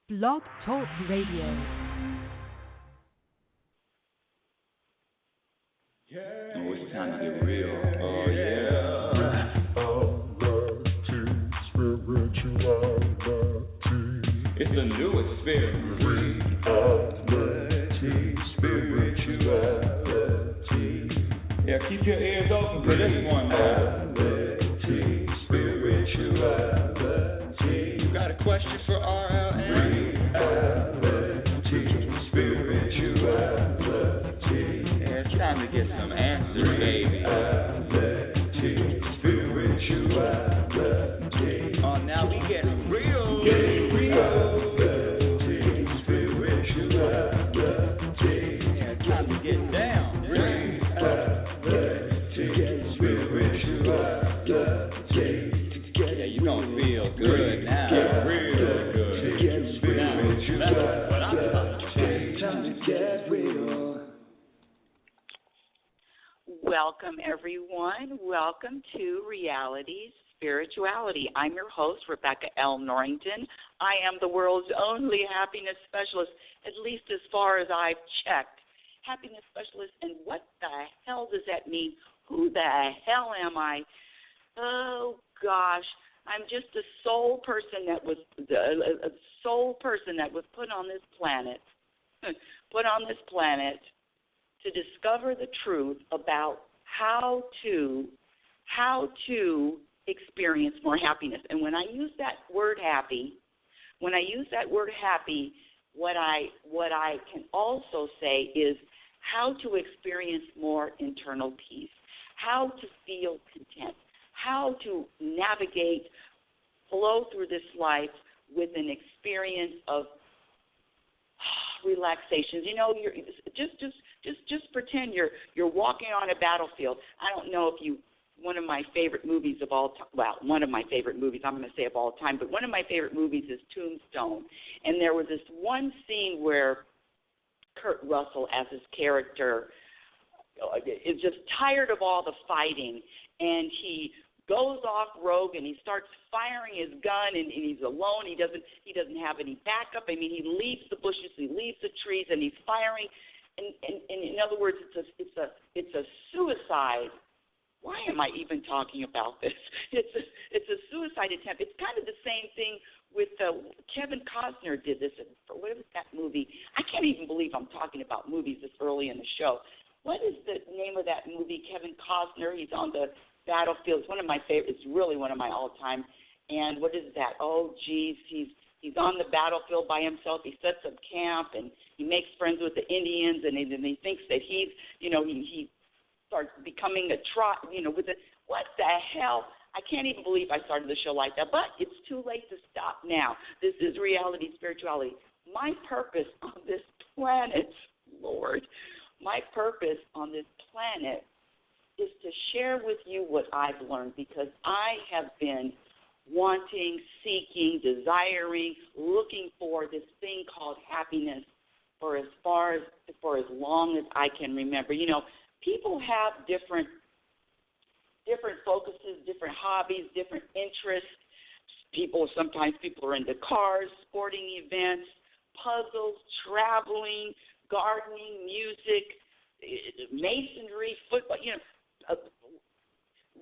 Blog Talk Radio. Oh, it's time to get real. Oh, yeah. It's a new experience. Spirituality. Yeah, keep your ears open for this one, man. Spirituality. You got a question for RLN? Spirituality. Yeah, it's time to get some answers, baby. Spirituality. Oh, now we get real. Spirituality. Yeah, it's time to get down. Yeah, you're gonna feel good now. Real good. Now, that's what I'm talking about. Time to get real. Welcome, everyone. Welcome to RealitySpirituality. I'm your host, Rebecca L. Norrington. I am the world's only happiness specialist, at least as far as I've checked. Happiness specialist, and what the hell does that mean? Who the hell am I? Oh, gosh. I'm just a soul person that was put on this planet, to discover the truth about how to experience more happiness. And when I use that word happy, what I can also say is how to experience more internal peace, how to feel content, how to navigate, flow through this life with an experience of relaxation. You know, you're just pretend you're walking on a battlefield. I don't know if you. One of my favorite movies of all time. Well, one of my favorite movies. I'm going to say of all time, but one of my favorite movies is Tombstone. And there was this one scene where Kurt Russell, as his character, is just tired of all the fighting, and he goes off rogue and he starts firing his gun, and he's alone. He doesn't have any backup. I mean, he leaves the bushes, he leaves the trees, and he's firing. And in other words, it's a suicide. Why am I even talking about this? It's a suicide attempt. It's kind of the same thing with Kevin Costner did this. What was that movie? I can't even believe I'm talking about movies this early in the show. What is the name of that movie? Kevin Costner. He's on the battlefield. It's one of my favorites. It's really one of my all-time. And what is that? Oh, geez, he's on the battlefield by himself. He sets up camp and he makes friends with the Indians, and he thinks that he starts becoming a what the hell? I can't even believe I started the show like that, but it's too late to stop now. This is Reality Spirituality. My purpose on this planet, Lord, my purpose on this planet is to share with you what I've learned, because I have been wanting, seeking, desiring, looking for this thing called happiness for as long as I can remember. You know, people have different focuses, different hobbies, different interests. Sometimes people are into cars, sporting events, puzzles, traveling, gardening, music, masonry, football,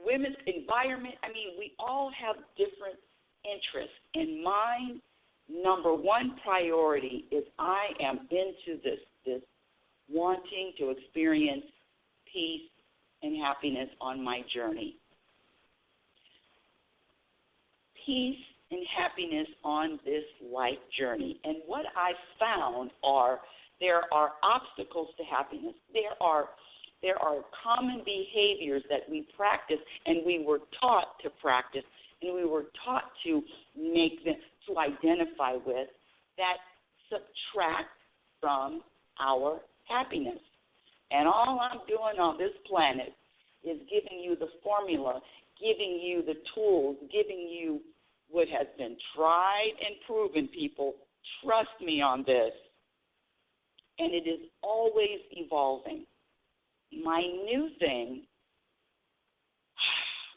women's environment. I mean, we all have different interests. And my number one priority is I am into this wanting to experience peace and happiness on my journey. Peace and happiness on this life journey. And what I've found there are obstacles to happiness. There are common behaviors that we practice, and we were taught to practice, and we were taught to make them, to identify with, that subtract from our happiness. And all I'm doing on this planet is giving you the formula, giving you the tools, giving you what has been tried and proven, people. Trust me on this. And it is always evolving. My new thing,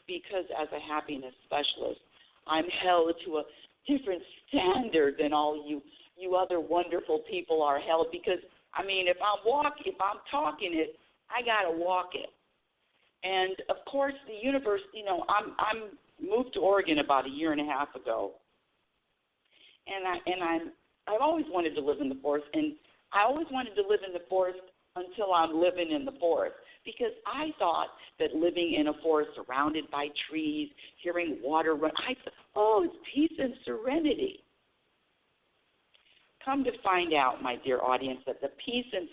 because as a happiness specialist, I'm held to a different standard than all you you other wonderful people are held, because, I mean, if I'm talking it, I got to walk it. And, of course, the universe, you know, I'm moved to Oregon about a year and a half ago, and I've always wanted to live in the forest, and I always wanted to live in the forest until I'm living in the forest, because I thought that living in a forest surrounded by trees, hearing water run, I thought, oh, it's peace and serenity. Come to find out, my dear audience, that the peace and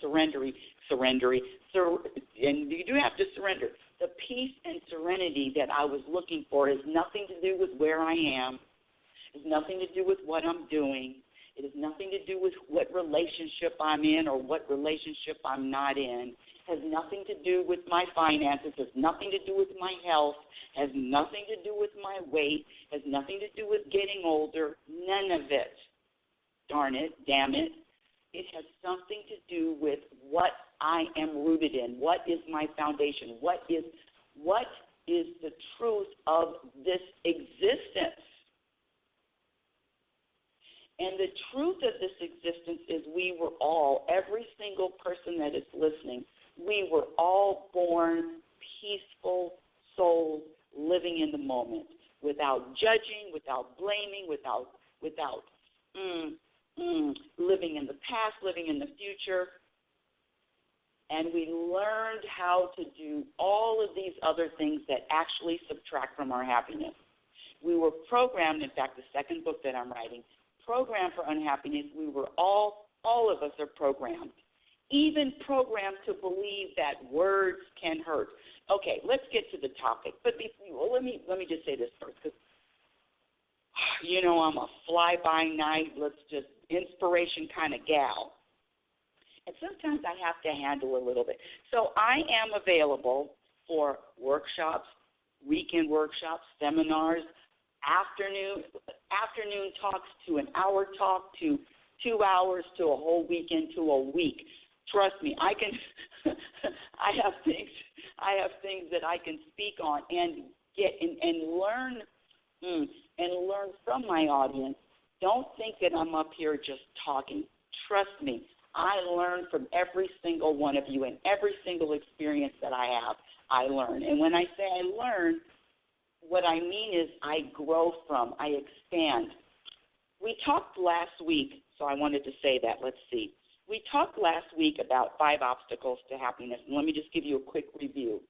and you do have to surrender. The peace and serenity that I was looking for has nothing to do with where I am. It has nothing to do with what I'm doing. It has nothing to do with what relationship I'm in or what relationship I'm not in. It has nothing to do with my finances. It has nothing to do with my health. It has nothing to do with my weight. It has nothing to do with getting older. None of it. Darn it, damn it. It has something to do with what I am rooted in. What is my foundation? What is the truth of this existence? And the truth of this existence is we were all, every single person that is listening, we were all born peaceful souls living in the moment, without judging, without blaming, without living in the past, living in the future. And we learned how to do all of these other things that actually subtract from our happiness. We were programmed, in fact, the second book that I'm writing, Programmed for Unhappiness, we were all of us are programmed, even programmed to believe that words can hurt. Okay, let's get to the topic. But let me just say this first, because, you know, I'm a fly-by-night, inspiration kind of gal. And sometimes I have to handle a little bit. So I am available for workshops, weekend workshops, seminars, afternoon talks, to an hour talk, to 2 hours, to a whole weekend, to a week. Trust me, I can. I have things that I can speak on and get and learn from my audience. Don't think that I'm up here just talking. Trust me, I learn from every single one of you, and every single experience that I have, I learn. And when I say I learn, what I mean is I grow from, I expand. We talked last week, so I wanted to say that. Let's see. We talked last week about 5 obstacles to happiness, and let me just give you a quick review.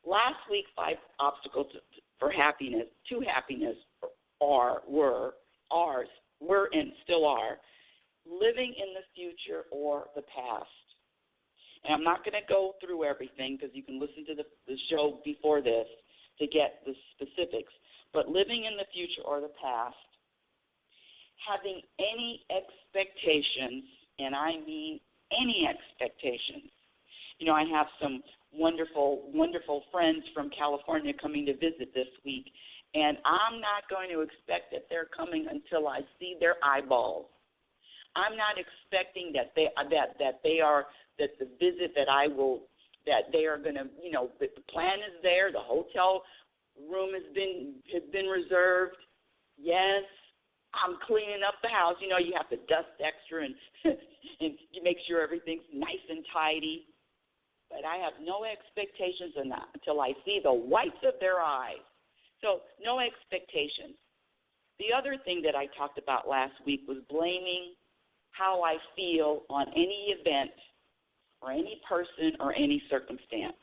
Last week, 5 obstacles to happiness were and still are living in the future or the past. And I'm not going to go through everything, because you can listen to the show before this to get the specifics. But living in the future or the past, having any expectations, and I mean any expectations. You know, I have some wonderful, wonderful friends from California coming to visit this week, and I'm not going to expect that they're coming until I see their eyeballs. I'm not expecting that the visit that they are going to, you know, the plan is there, the hotel room has been reserved. Yes, I'm cleaning up the house. You know, you have to dust extra and and you make sure everything's nice and tidy. But I have no expectations until I see the whites of their eyes. So no expectations. The other thing that I talked about last week was blaming how I feel on any event or any person or any circumstance.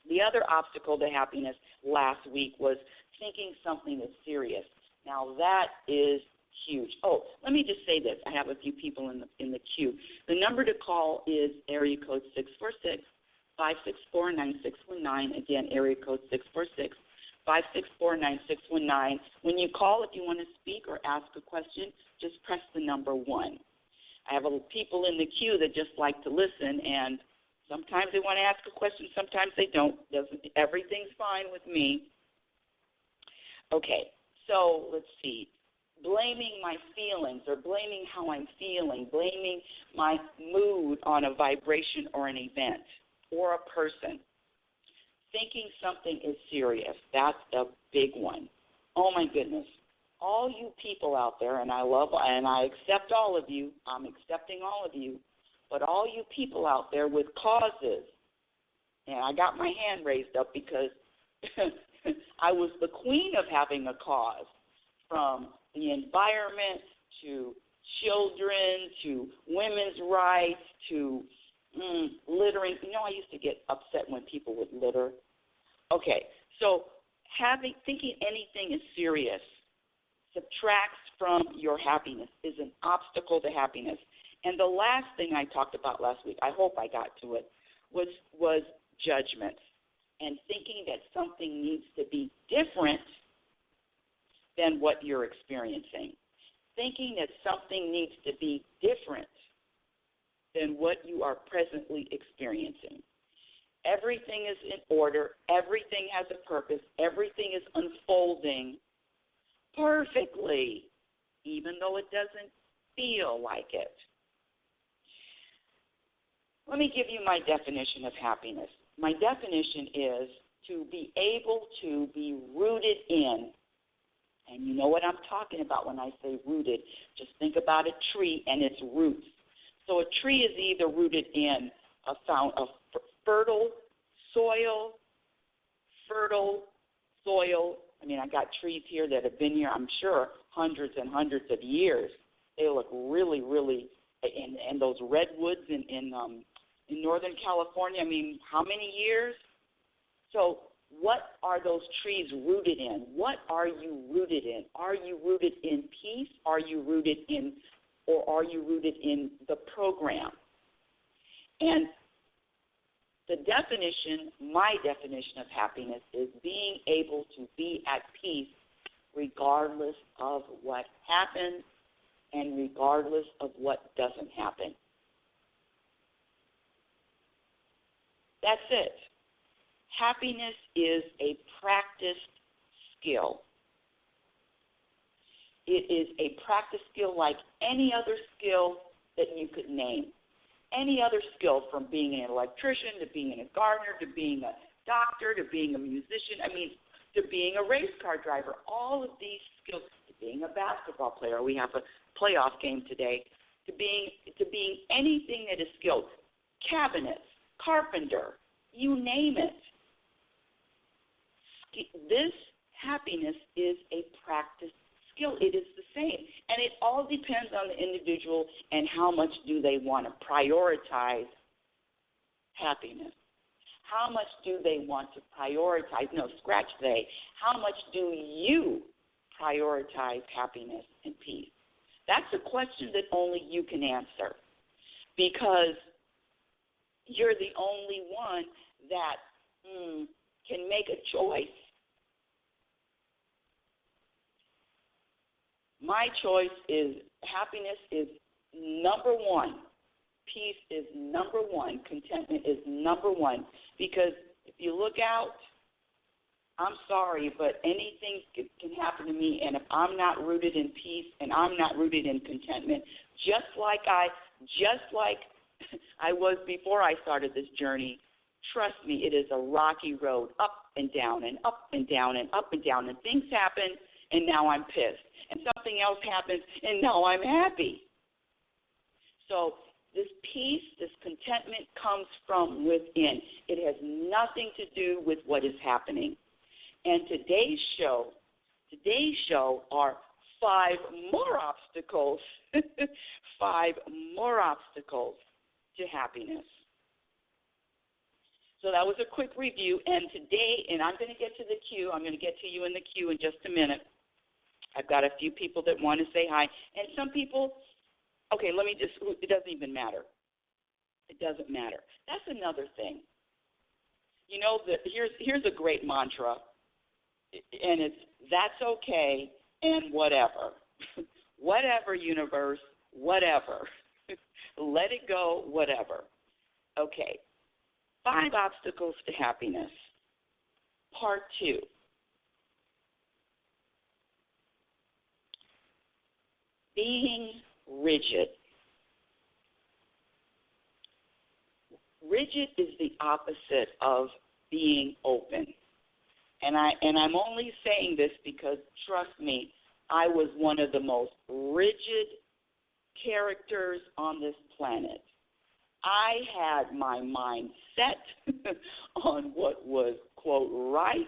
The other obstacle to happiness last week was thinking something is serious. Now that is huge. Oh, let me just say this. I have a few people in the queue. The number to call is area code 646-564-9619. Again, area code 646-564-9619. When you call, if you want to speak or ask a question, just press the number 1. I have people in the queue that just like to listen, and sometimes they want to ask a question, sometimes they don't. Everything's fine with me. Okay, so let's see. Blaming my feelings or blaming how I'm feeling, blaming my mood on a vibration or an event or a person. Thinking something is serious, that's a big one. Oh, my goodness. all you people out there, and I love and I accept all of you. I'm accepting all of you, but all you people out there with causes, and I got my hand raised up because I was the queen of having a cause, from the environment to children to women's rights to littering. You know, I used to get upset when people would litter. Okay, so thinking anything is serious subtracts from your happiness, is an obstacle to happiness. And the last thing I talked about last week, I hope I got to it, was judgment and thinking that something needs to be different than what you're experiencing. Thinking that something needs to be different than what you are presently experiencing. Everything is in order. Everything has a purpose. Everything is unfolding perfectly, even though it doesn't feel like it. Let me give you my definition of happiness. My definition is to be able to be rooted in. And you know what I'm talking about when I say rooted. Just think about a tree and its roots. So a tree is either rooted in a fertile soil. I mean, I got trees here that have been here, I'm sure, hundreds and hundreds of years. They look really, really, and those redwoods in Northern California, I mean, how many years? So what are those trees rooted in? What are you rooted in? Are you rooted in peace? Are you rooted in the program? And my definition of happiness is being able to be at peace regardless of what happens and regardless of what doesn't happen. That's it. Happiness is a practiced skill. It is a practice skill like any other skill that you could name. Any other skill, from being an electrician to being a gardener to being a doctor to being a musician, to being a race car driver. All of these skills, to being a basketball player. We have a playoff game today. To being anything that is skilled. Cabinets, carpenter, you name it. This happiness is a practice skill. It is the same. And it all depends on the individual and how much do they want to prioritize happiness. How much do they want to prioritize? No, scratch they. How much do you prioritize happiness and peace? That's a question that only you can answer, because you're the only one that can make a choice. My choice is happiness is number one. Peace is number one. Contentment is number one. Because if you look out, I'm sorry, but anything can happen to me, and if I'm not rooted in peace and I'm not rooted in contentment, just like I was before I started this journey, trust me, it is a rocky road, up and down and up and down and up and down, and things happen, and now I'm pissed. And something else happens, and now I'm happy. So this peace, this contentment comes from within. It has nothing to do with what is happening. And today's show are 5 more obstacles, 5 more obstacles to happiness. So that was a quick review. And today, and I'm going to get to the queue. I'm going to get to you in the queue in just a minute. I've got a few people that want to say hi. And some people, okay, it doesn't even matter. It doesn't matter. That's another thing. You know, here's a great mantra, and it's, that's okay and whatever. Whatever, universe, whatever. Let it go, whatever. Okay. 5 obstacles to happiness. Part 2. Being rigid. Rigid is the opposite of being open. And I'm only saying this because, trust me, I was one of the most rigid characters on this planet. I had my mind set on what was, quote, right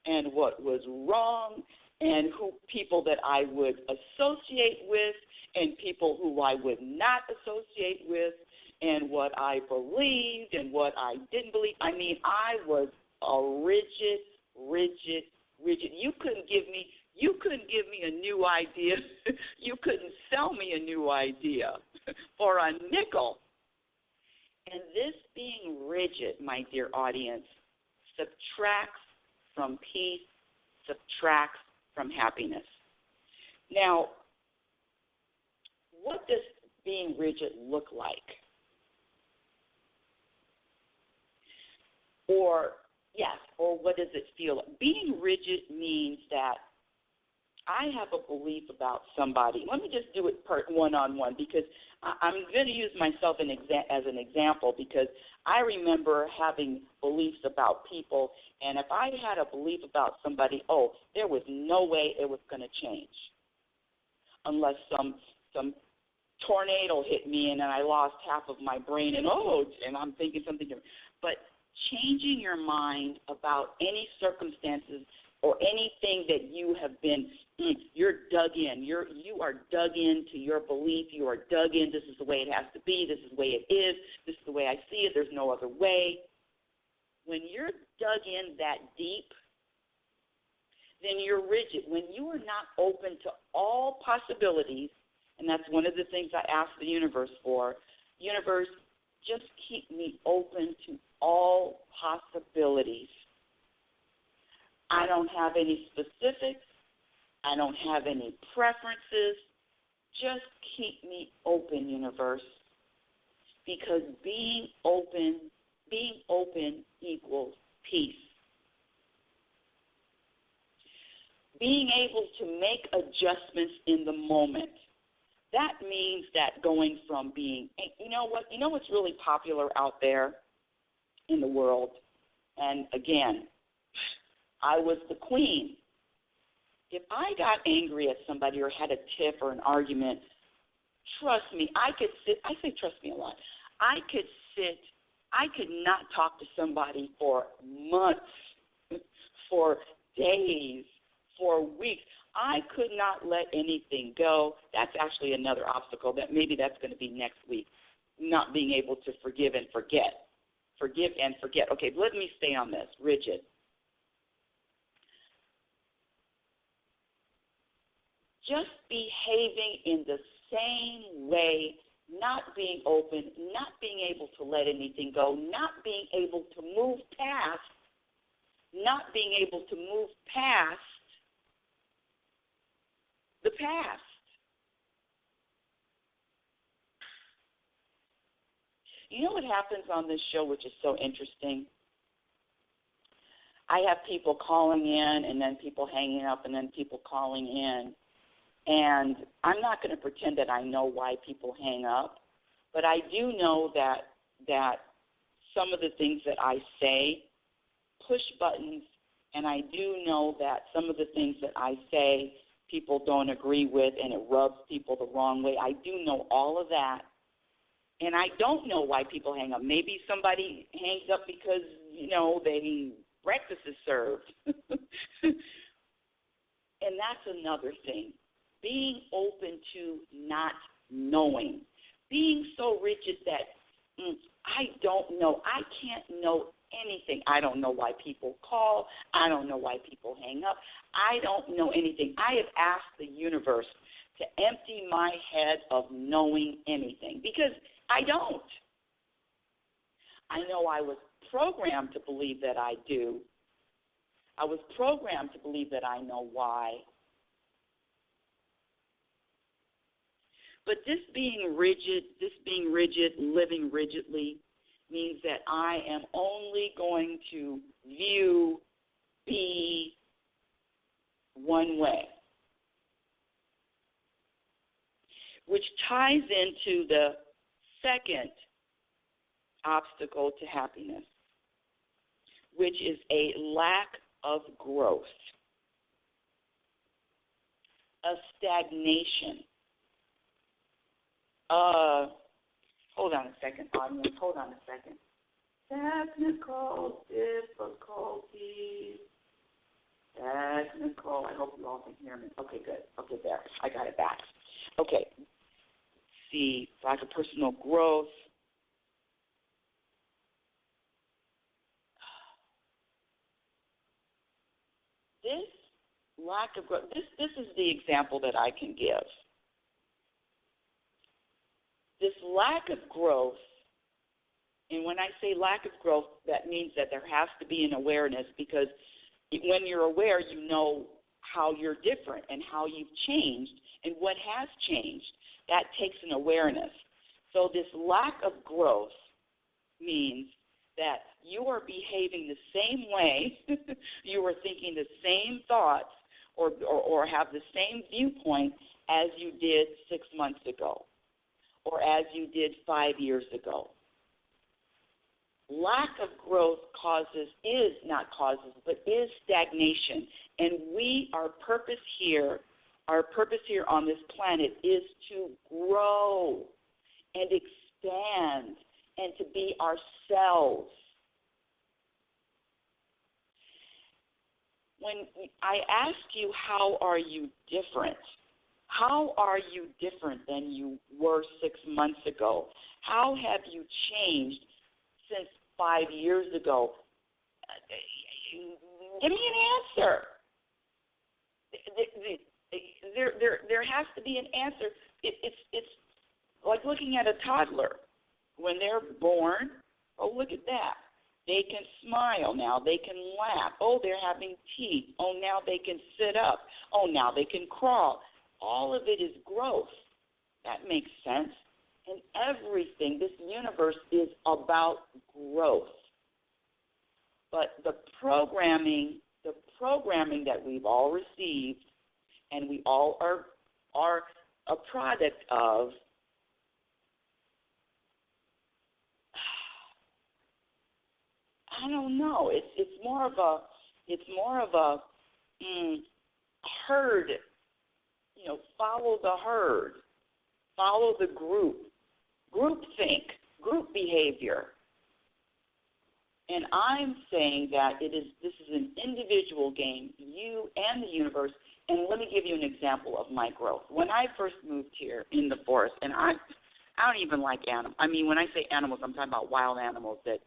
and what was wrong, and who people that I would associate with and people who I would not associate with, and what I believed and what I didn't believe. I mean, I was a rigid. You couldn't give me a new idea. You couldn't sell me a new idea for a nickel. And this being rigid, my dear audience, subtracts from peace, subtracts from happiness. Now, what does being rigid look like? Or what does it feel like? Being rigid means that I have a belief about somebody. Let me just do it one-on-one, because I'm going to use myself as an example, because I remember having beliefs about people, and if I had a belief about somebody, there was no way it was going to change unless some tornado hit me and then I lost half of my brain, and I'm thinking something different. But changing your mind about any circumstances or anything that you have been, you're dug in. You are dug into your belief. You are dug in. This is the way it has to be. This is the way it is. This is the way I see it. There's no other way. When you're dug in that deep, then you're rigid. When you are not open to all possibilities, and that's one of the things I ask the universe for, universe, just keep me open to all possibilities. I don't have any specifics. I don't have any preferences. Just keep me open, universe, because being open equals peace. Being able to make adjustments in the moment. That means that going from being, you know what's really popular out there in the world? And again, I was the queen. If I got angry at somebody or had a tiff or an argument, trust me, I could sit. I say trust me a lot. I could not talk to somebody for months, for days, for weeks. I could not let anything go. That's actually another obstacle. Maybe that's going to be next week, not being able to forgive and forget. Forgive and forget. Okay, let me stay on this, rigid. Just behaving in the same way, not being open, not being able to let anything go, not being able to move past the past. You know what happens on this show, which is so interesting? I have people calling in and then people hanging up and then people calling in. And I'm not going to pretend that I know why people hang up, but I do know that some of the things that I say push buttons, and I do know that some of the things that I say people don't agree with and it rubs people the wrong way. I do know all of that, and I don't know why people hang up. Maybe somebody hangs up because, breakfast is served. And that's another thing. Being open to not knowing. Being so rigid that I don't know. I can't know anything. I don't know why people call. I don't know why people hang up. I don't know anything. I have asked the universe to empty my head of knowing anything because I don't. I know I was programmed to believe that I do. I was programmed to believe that I know why. But this being rigid, living rigidly, means that I am only going to be one way, which ties into the second obstacle to happiness, which is a lack of growth. a stagnation. Hold on a second, audience. Hold on a second. Technical difficulties. Technical. I hope you all can hear me. Okay, good. Okay, there. I got it back. Okay. See, lack of personal growth. This lack of growth, this is the example that I can give. This lack of growth, and when I say lack of growth, that means that there has to be an awareness, because when you're aware, you know how you're different and how you've changed and what has changed. That takes an awareness. So this lack of growth means that you are behaving the same way, you are thinking the same thoughts, or have the same viewpoint as you did 6 months ago, or as you did 5 years ago. Lack of growth is stagnation. And our purpose here on this planet is to grow and expand and to be ourselves. When I ask you, how are you different? How are you different than you were 6 months ago? How have you changed since 5 years ago? Give me an answer. There has to be an answer. It's like looking at a toddler. When they're born, oh, look at that. They can smile now. They can laugh. Oh, they're having teeth. Oh, now they can sit up. Oh, now they can crawl. All of it is growth. That makes sense. And everything, this universe is about growth. But the programming that we've all received and we all are a product of, I don't know. It's more of a herd. You know, follow the herd, follow the group, groupthink, group behavior. And I'm saying that this is an individual game, you and the universe. And let me give you an example of my growth. When I first moved here in the forest, and I don't even like animals. I mean, when I say animals, I'm talking about wild animals that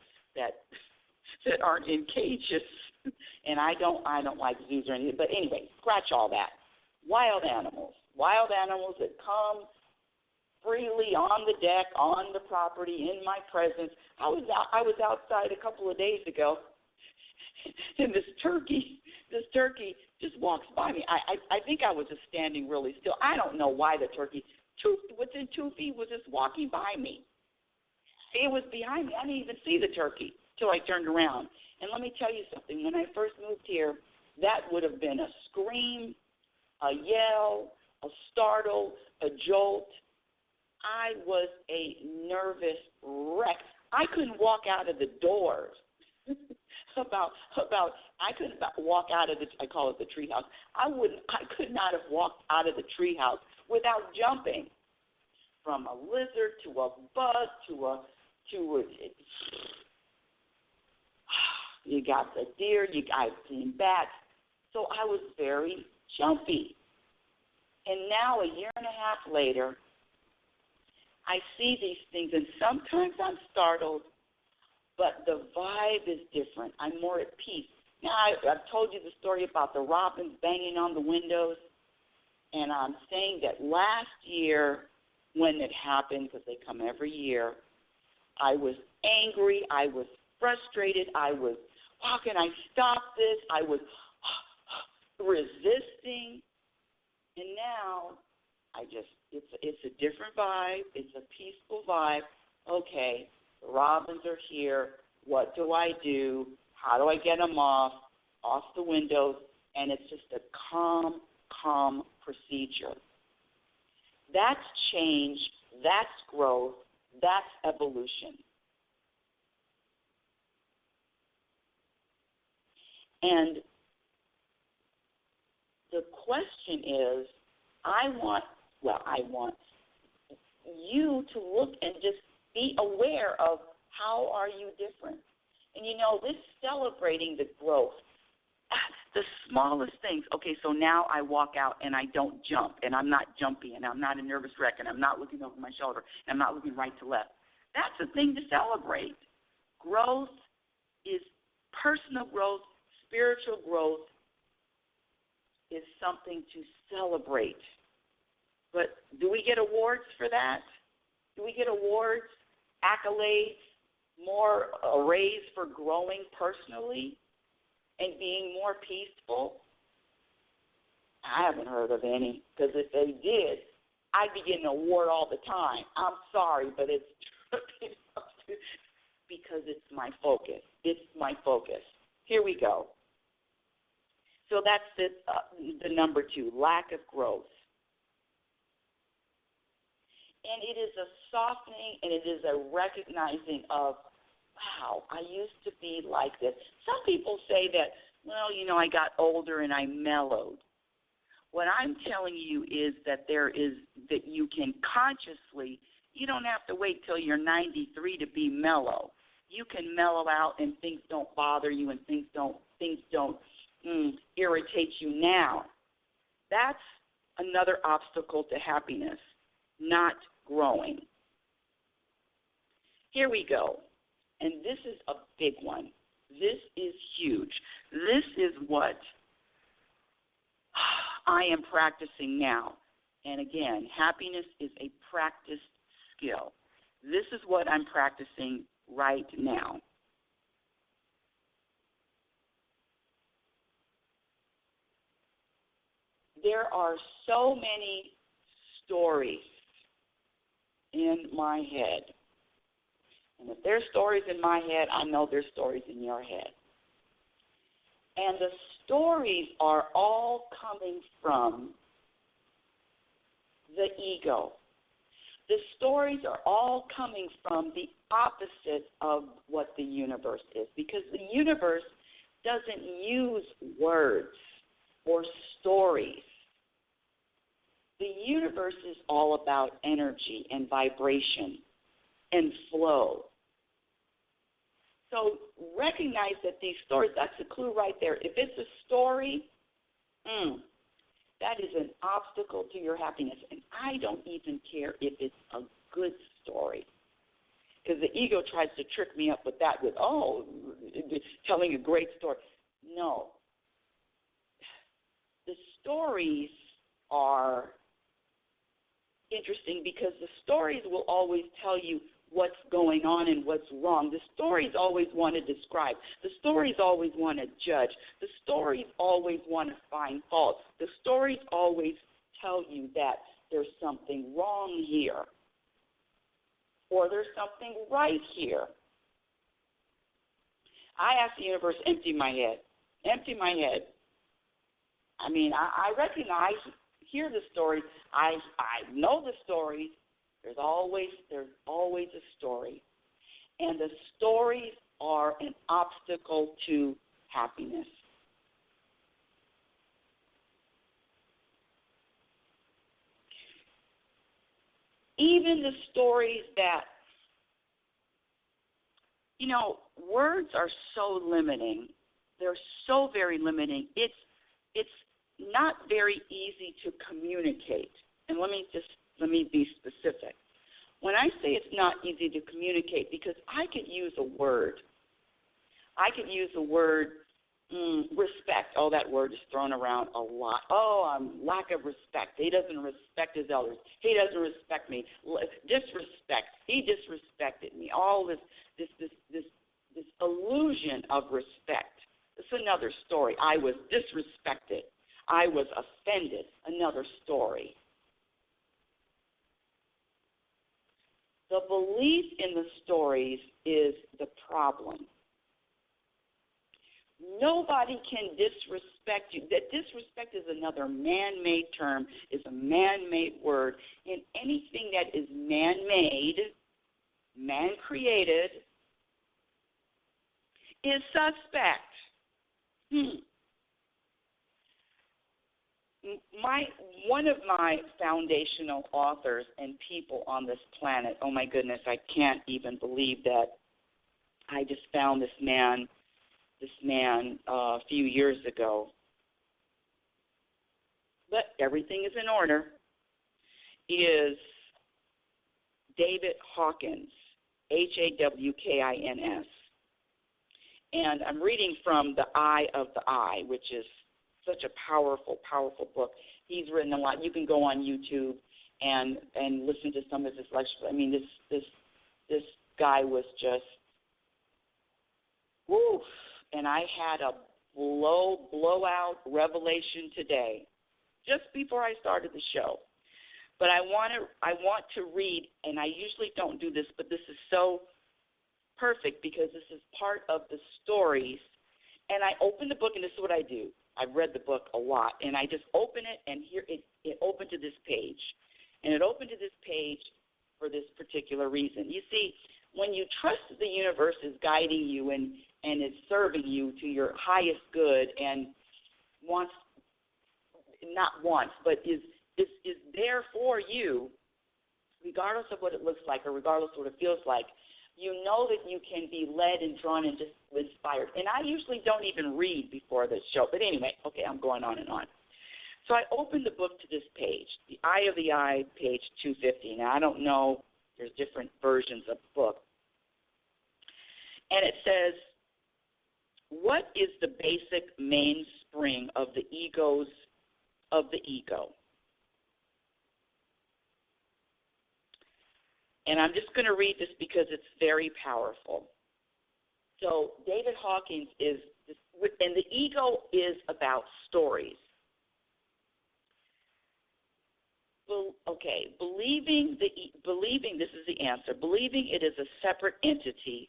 aren't in cages. And I don't like zoos or anything. But anyway, scratch all that. Wild animals that come freely on the deck, on the property, in my presence. I was outside a couple of days ago, and this turkey just walks by me. I think I was just standing really still. I don't know why the turkey, within 2 feet, was just walking by me. It was behind me. I didn't even see the turkey till I turned around. And let me tell you something. When I first moved here, that would have been a scream, a yell, a startle, a jolt. I was a nervous wreck. I couldn't walk out of the doors. I couldn't walk out of I call it the treehouse. I could not have walked out of the treehouse without jumping from a lizard to a bug to a you got the deer, I've seen bats. So I was very jumpy. And now, a year and a half later, I see these things, and sometimes I'm startled, but the vibe is different. I'm more at peace. Now, I've told you the story about the robins banging on the windows, and I'm saying that last year when it happened, because they come every year, I was angry, I was frustrated, I was, how can I stop this? I was resisting, and now it's a different vibe. It's a peaceful vibe. Okay, the robins are here. What do I do? How do I get them off the windows? And it's just a calm procedure. That's change. That's growth. That's evolution. And the question is, I want you to look and just be aware of how are you different. And, this celebrating the growth, the smallest things. Okay, so now I walk out and I don't jump, and I'm not jumpy, and I'm not a nervous wreck, and I'm not looking over my shoulder, and I'm not looking right to left. That's a thing to celebrate. Growth is personal growth, spiritual growth is something to celebrate. But do we get awards for that? Do we get awards, accolades, more arrays for growing personally and being more peaceful? I haven't heard of any, because if they did, I'd be getting an award all the time. I'm sorry, but it's because it's my focus. It's my focus. Here we go. So that's the number 2, lack of growth. And it is a softening, and it is a recognizing of, wow, I used to be like this. Some people say that, well, I got older and I mellowed. What I'm telling you is that that you can consciously, you don't have to wait till you're 93 to be mellow. You can mellow out and things don't bother you and things don't irritate you now. That's another obstacle to happiness, not growing. Here we go. And this is a big one. This is huge. This is what I am practicing now. And again, happiness is a practiced skill. This is what I'm practicing right now. There are so many stories in my head. And if there's stories in my head, I know there's stories in your head. And the stories are all coming from the ego. The stories are all coming from the opposite of what the universe is, because the universe doesn't use words or stories. The universe is all about energy and vibration and flow. So recognize that these stories, that's a clue right there. If it's a story, that is an obstacle to your happiness. And I don't even care if it's a good story, because the ego tries to trick me up with that, with, telling a great story. No. The stories are interesting because the stories will always tell you what's going on and what's wrong. The stories always want to describe. The stories always want to judge. The stories always want to find fault. The stories always tell you that there's something wrong here or there's something right here. I ask the universe, empty my head. Empty my head. I mean, I recognize, hear the stories. I know the stories. There's always a story. And the stories are an obstacle to happiness. Even the stories that, words are so limiting. They're so very limiting. It's not very easy to communicate. And let me be specific. When I say it's not easy to communicate, because I could use a word. I could use the word respect. Oh, that word is thrown around a lot. Lack of respect. He doesn't respect his elders. He doesn't respect me. Disrespect. He disrespected me. All this illusion of respect. It's another story. I was disrespected. I was offended. Another story. The belief in the stories is the problem. Nobody can disrespect you. That disrespect is another man-made term, is a man-made word. And anything that is man-made, man-created, is suspect. one of my foundational authors and people on this planet, oh my goodness, I can't even believe that I just found this man a few years ago. But everything is in order, is David Hawkins, Hawkins. And I'm reading from The Eye of the I, which is such a powerful, powerful book. He's written a lot. You can go on YouTube and listen to some of his lectures. I mean, this guy was just, woo. And I had a blowout revelation today, just before I started the show. But I want to read, and I usually don't do this, but this is so perfect because this is part of the stories. And I open the book, and this is what I do. I've read the book a lot, and I just open it, and here it opened to this page. And it opened to this page for this particular reason. You see, when you trust that the universe is guiding you and is serving you to your highest good and but is there for you, regardless of what it looks like or regardless of what it feels like, you know that you can be led and drawn and just inspired. And I usually don't even read before the show. But anyway, okay, I'm going on and on. So I opened the book to this page, The Eye of the I, page 250. Now, I don't know. There's different versions of the book. And it says, what is the basic mainspring of the ego? And I'm just going to read this because it's very powerful. So David Hawkins and the ego is about stories. Okay, believing, this is the answer, believing it is a separate entity,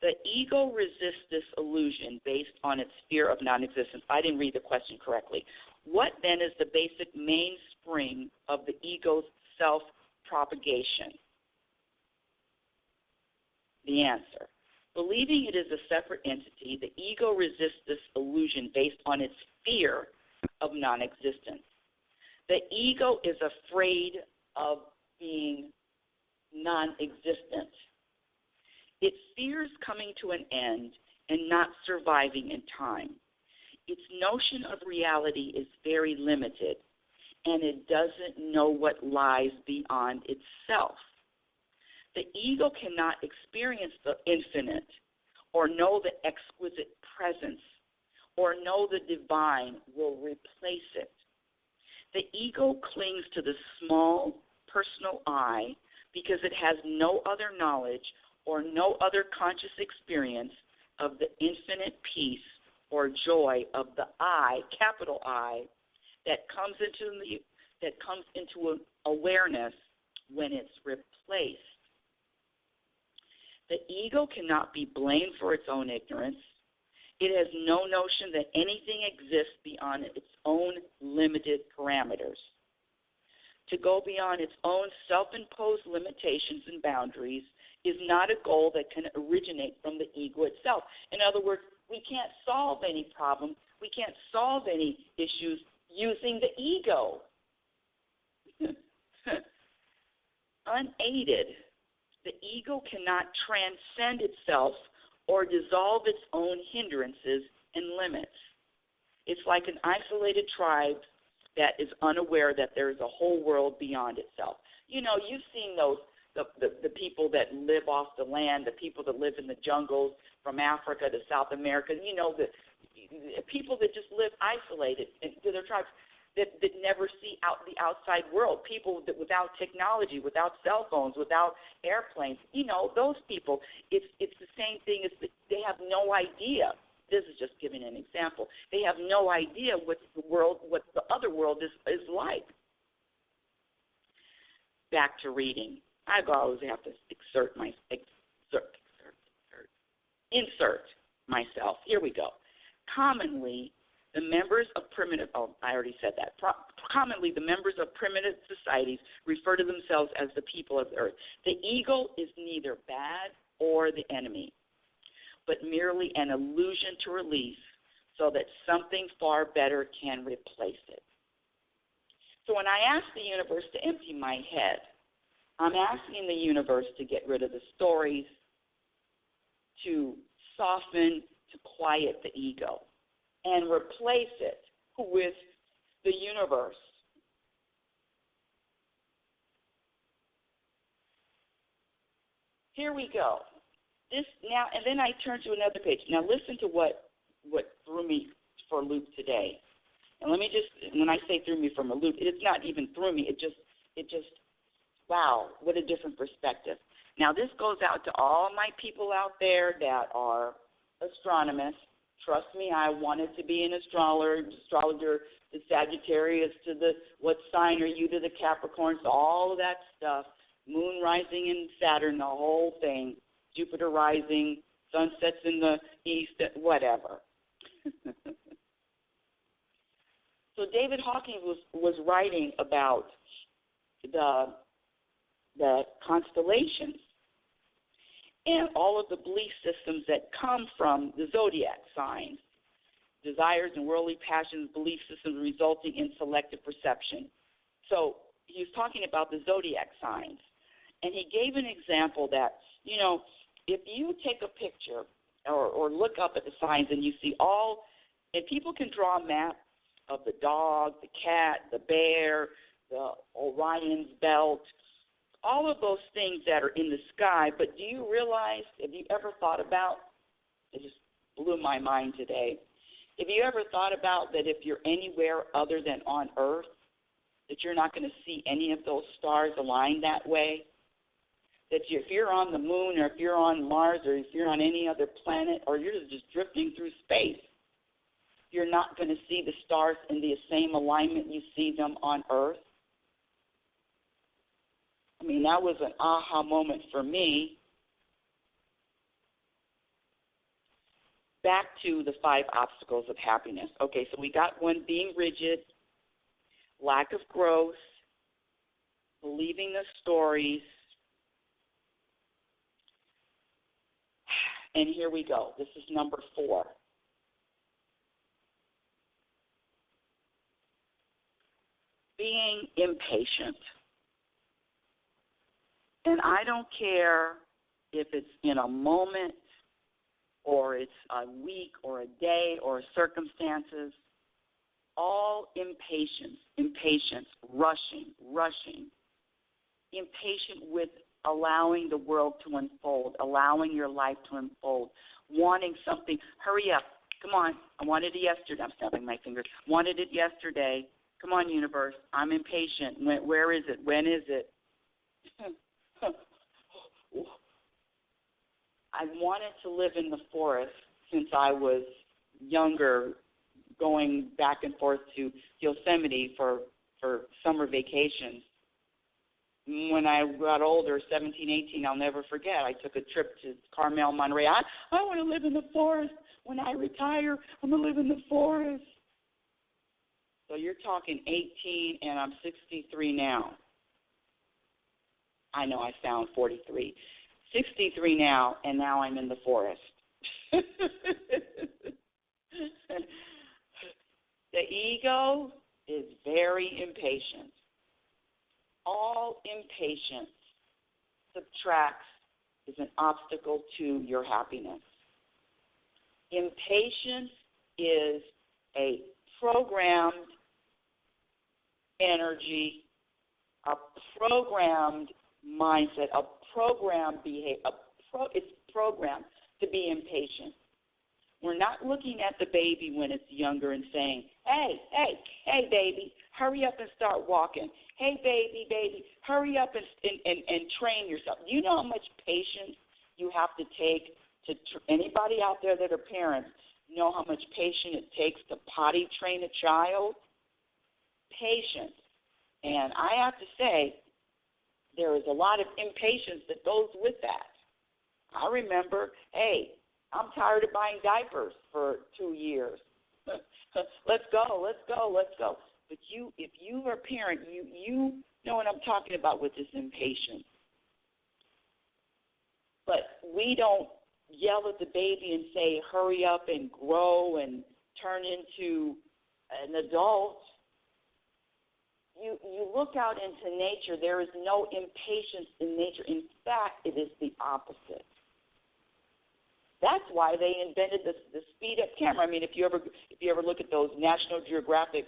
the ego resists this illusion based on its fear of non-existence. I didn't read the question correctly. What then is the basic mainspring of the ego's self-propagation? The answer. Believing it is a separate entity, the ego resists this illusion based on its fear of non-existence. The ego is afraid of being non-existent. It fears coming to an end and not surviving in time. Its notion of reality is very limited, and it doesn't know what lies beyond itself. The ego cannot experience the infinite or know the exquisite presence or know the divine will replace it. The ego clings to the small personal I because it has no other knowledge or no other conscious experience of the infinite peace or joy of the I, capital I, that comes into awareness when it's replaced. The ego cannot be blamed for its own ignorance. It has no notion that anything exists beyond its own limited parameters. To go beyond its own self-imposed limitations and boundaries is not a goal that can originate from the ego itself. In other words, we can't solve any problem, we can't solve any issues using the ego. Unaided, the ego cannot transcend itself or dissolve its own hindrances and limits. It's like an isolated tribe that is unaware that there is a whole world beyond itself. You know, you've seen those, the people that live off the land, the people that live in the jungles from Africa to South America, you know, the people that just live isolated to their tribes, that never see out the outside world, people that without technology, without cell phones, without airplanes, you know, those people, it's the same thing as they have no idea. This is just giving an example. They have no idea what the other world is like. Back to reading. I always have to insert myself. Here we go. Commonly, the members of Commonly, the members of primitive societies refer to themselves as the people of the earth. The ego is neither bad or the enemy, but merely an illusion to release so that something far better can replace it. So when I ask the universe to empty my head, I'm asking the universe to get rid of the stories, to soften, to quiet the ego, and replace it with the universe. Here we go. This now, and then I turn to another page. Now listen to what threw me for a loop today. And let me just, when I say threw me from a loop, it's not even threw me. It just, wow, what a different perspective. Now this goes out to all my people out there that are astronomers. Trust me, I wanted to be an astrologer, the Sagittarius to the, what sign are you to the Capricorns, all of that stuff, moon rising in Saturn, the whole thing, Jupiter rising, sun sets in the east, whatever. So David Hawkins was writing about the constellations and all of the belief systems that come from the zodiac signs, desires and worldly passions, belief systems resulting in selective perception. So he was talking about the zodiac signs, and he gave an example that, you know, if you take a picture or look up at the signs and you see all, and people can draw a map of the dog, the cat, the bear, the Orion's belt, all of those things that are in the sky, but do you realize, have you ever thought about, it just blew my mind today, have you ever thought about that if you're anywhere other than on Earth, that you're not going to see any of those stars aligned that way? That if you're on the moon or if you're on Mars or if you're on any other planet or you're just drifting through space, you're not going to see the stars in the same alignment you see them on Earth? I mean, that was an aha moment for me. Back to the 5 obstacles of happiness. Okay, so we got one, being rigid, lack of growth, believing the stories, and here we go. This is number 4. Being impatient. And I don't care if it's in a moment or it's a week or a day or circumstances, all impatience, rushing, impatient with allowing the world to unfold, allowing your life to unfold, wanting something, hurry up, come on, I wanted it yesterday, I'm snapping my fingers, wanted it yesterday, come on, universe, I'm impatient, where is it, when is it? I wanted to live in the forest since I was younger, going back and forth to Yosemite for summer vacations. When I got older, 17, 18, I'll never forget, I took a trip to Carmel, Monterey. I want to live in the forest. When I retire, I'm going to live in the forest. So you're talking 18, and I'm 63 now. I know I sound 43. 63 now, and now I'm in the forest. The ego is very impatient. All impatience subtracts is an obstacle to your happiness. Impatience is a programmed energy, a programmed mindset, a programmed behavior. It's programmed to be impatient. We're not looking at the baby when it's younger and saying, hey, baby, hurry up and start walking. Hey, baby, hurry up and train yourself. You know how much patience you have to take to anybody out there that are parents know how much patience it takes to potty train a child? Patience. And I have to say, there is a lot of impatience that goes with that. I remember, hey, I'm tired of buying diapers for 2 years. Let's go. But if you are a parent, you know what I'm talking about with this impatience. But we don't yell at the baby and say, hurry up and grow and turn into an adult. you look out into nature, there is no impatience in nature. In fact, it is the opposite. That's why they invented the speed-up camera. I mean, if you ever look at those National Geographic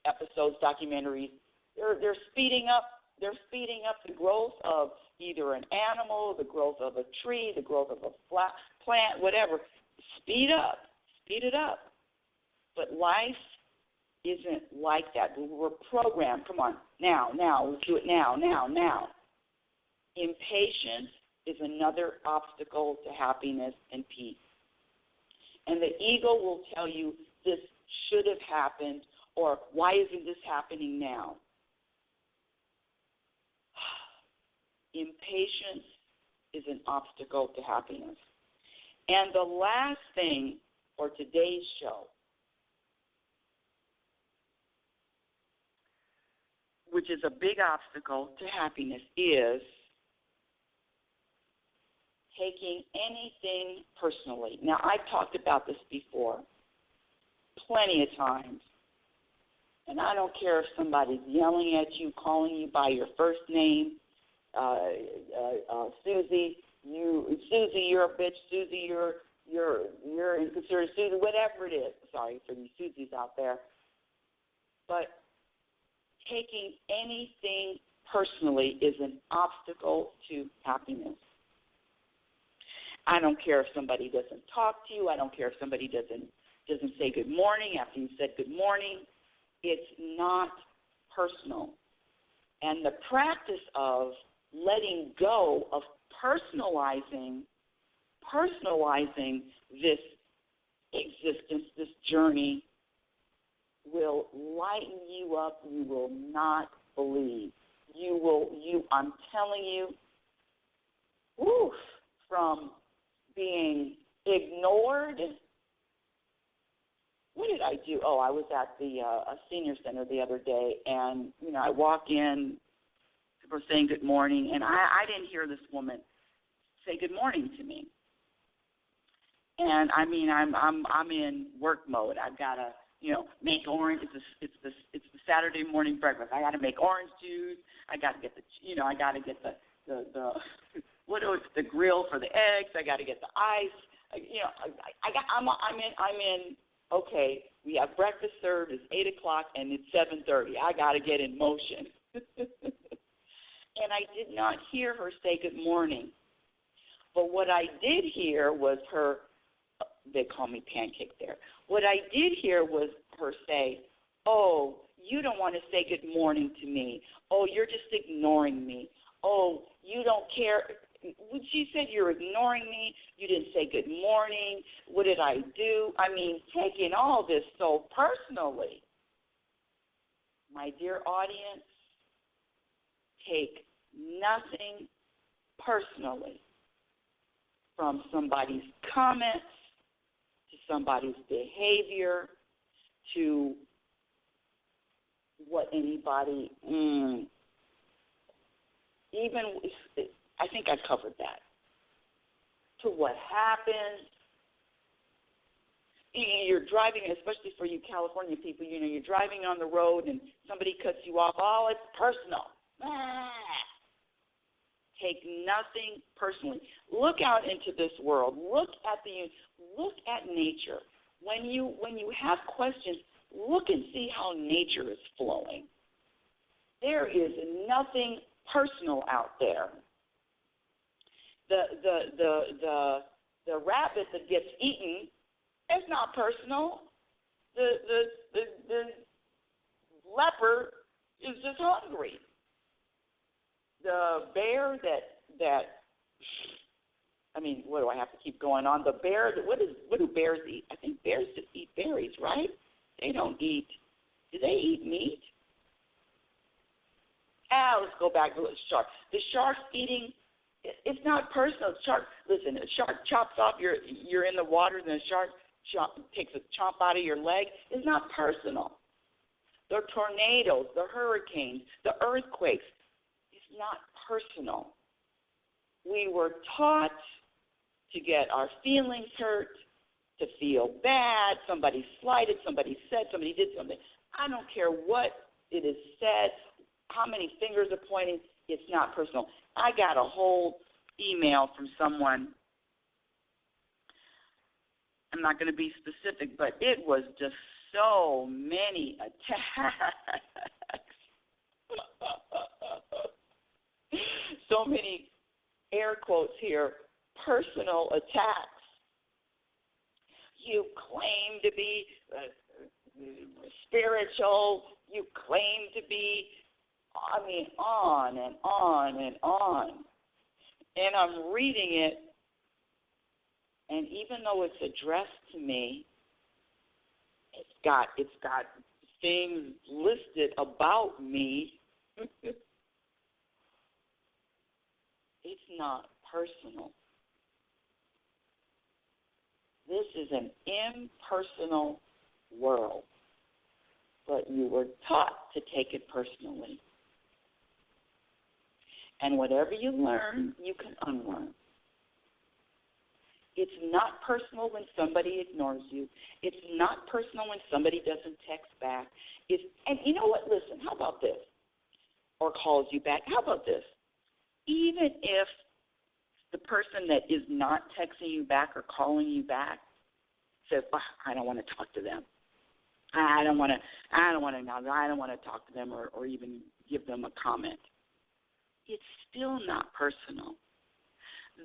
episodes, documentaries, they're speeding up. They're speeding up the growth of either an animal, the growth of a tree, the growth of a plant, whatever. Speed it up. But life isn't like that. We're programmed. Come on, now, let's do it now. Impatience is another obstacle to happiness and peace. And the ego will tell you this should have happened, or why isn't this happening now? Impatience is an obstacle to happiness. And the last thing for today's show, which is a big obstacle to happiness, is taking anything personally. Now, I've talked about this before plenty of times. And I don't care if somebody's yelling at you, calling you by your first name, Susie, you're a bitch. Susie, you're inconsiderate. Susie, whatever it is. Sorry for you Susies out there. But taking anything personally is an obstacle to happiness. I don't care if somebody doesn't talk to you. I don't care if somebody doesn't say good morning after you said good morning. It's not personal. And the practice of letting go of personalizing this existence, this journey, will lighten you up. You will not believe. I'm telling you, from being ignored. What did I do? Oh, I was at the a senior center the other day, and I walk in. People are saying good morning, and I didn't hear this woman say good morning to me. And I mean, I'm in work mode. I've got to make orange. It's the Saturday morning breakfast. I got to make orange juice. I got to get the grill for the eggs. I got to get the ice. I'm in. Okay, we have breakfast served. It's 8:00 and it's 7:30. I got to get in motion. And I did not hear her say good morning. But what I did hear was her. They call me Pancake there. What I did hear was her say, "Oh, you don't want to say good morning to me. Oh, you're just ignoring me. Oh, you don't care." She said, "You're ignoring me. You didn't say good morning. What did I do?" I mean, taking all this so personally. My dear audience, take nothing personally from somebody's comments to somebody's behavior to what anybody, I think I covered that. To what happens. You're driving, especially for you California people, you're driving on the road and somebody cuts you off. Oh, it's personal. Take nothing personally. Look out into this world. Look at nature. When you have questions, look and see how nature is flowing. There is nothing personal out there. The rabbit that gets eaten, it's not personal. The leopard is just hungry. The bear what do I have to keep going on? The bear, what do bears eat? I think bears just eat berries, right? They don't eat. Do they eat meat? Let's go back to the shark. The shark's eating. It's not personal. Listen, a shark chops off you're in the water, and the shark takes a chomp out of your leg. It's not personal. The tornadoes, the hurricanes, the earthquakes, it's not personal. We were taught to get our feelings hurt, to feel bad. Somebody slighted, somebody said, somebody did something. I don't care what it is said, how many fingers are pointing, it's not personal. I got a whole email from someone. I'm not going to be specific, but it was just so many attacks. So many, air quotes here, personal attacks. You claim to be spiritual. You claim to be, on and on and on. And I'm reading it, and even though it's addressed to me, it's got things listed about me. It's not personal. This is an impersonal world, but you were taught to take it personally. And whatever you learn, you can unlearn. It's not personal when somebody ignores you. It's not personal when somebody doesn't text back. And you know what? Listen, how about this? Or calls you back. How about this? Even if the person that is not texting you back or calling you back says, I don't want to talk to them. I don't want to talk to them or even give them a comment. It's still not personal.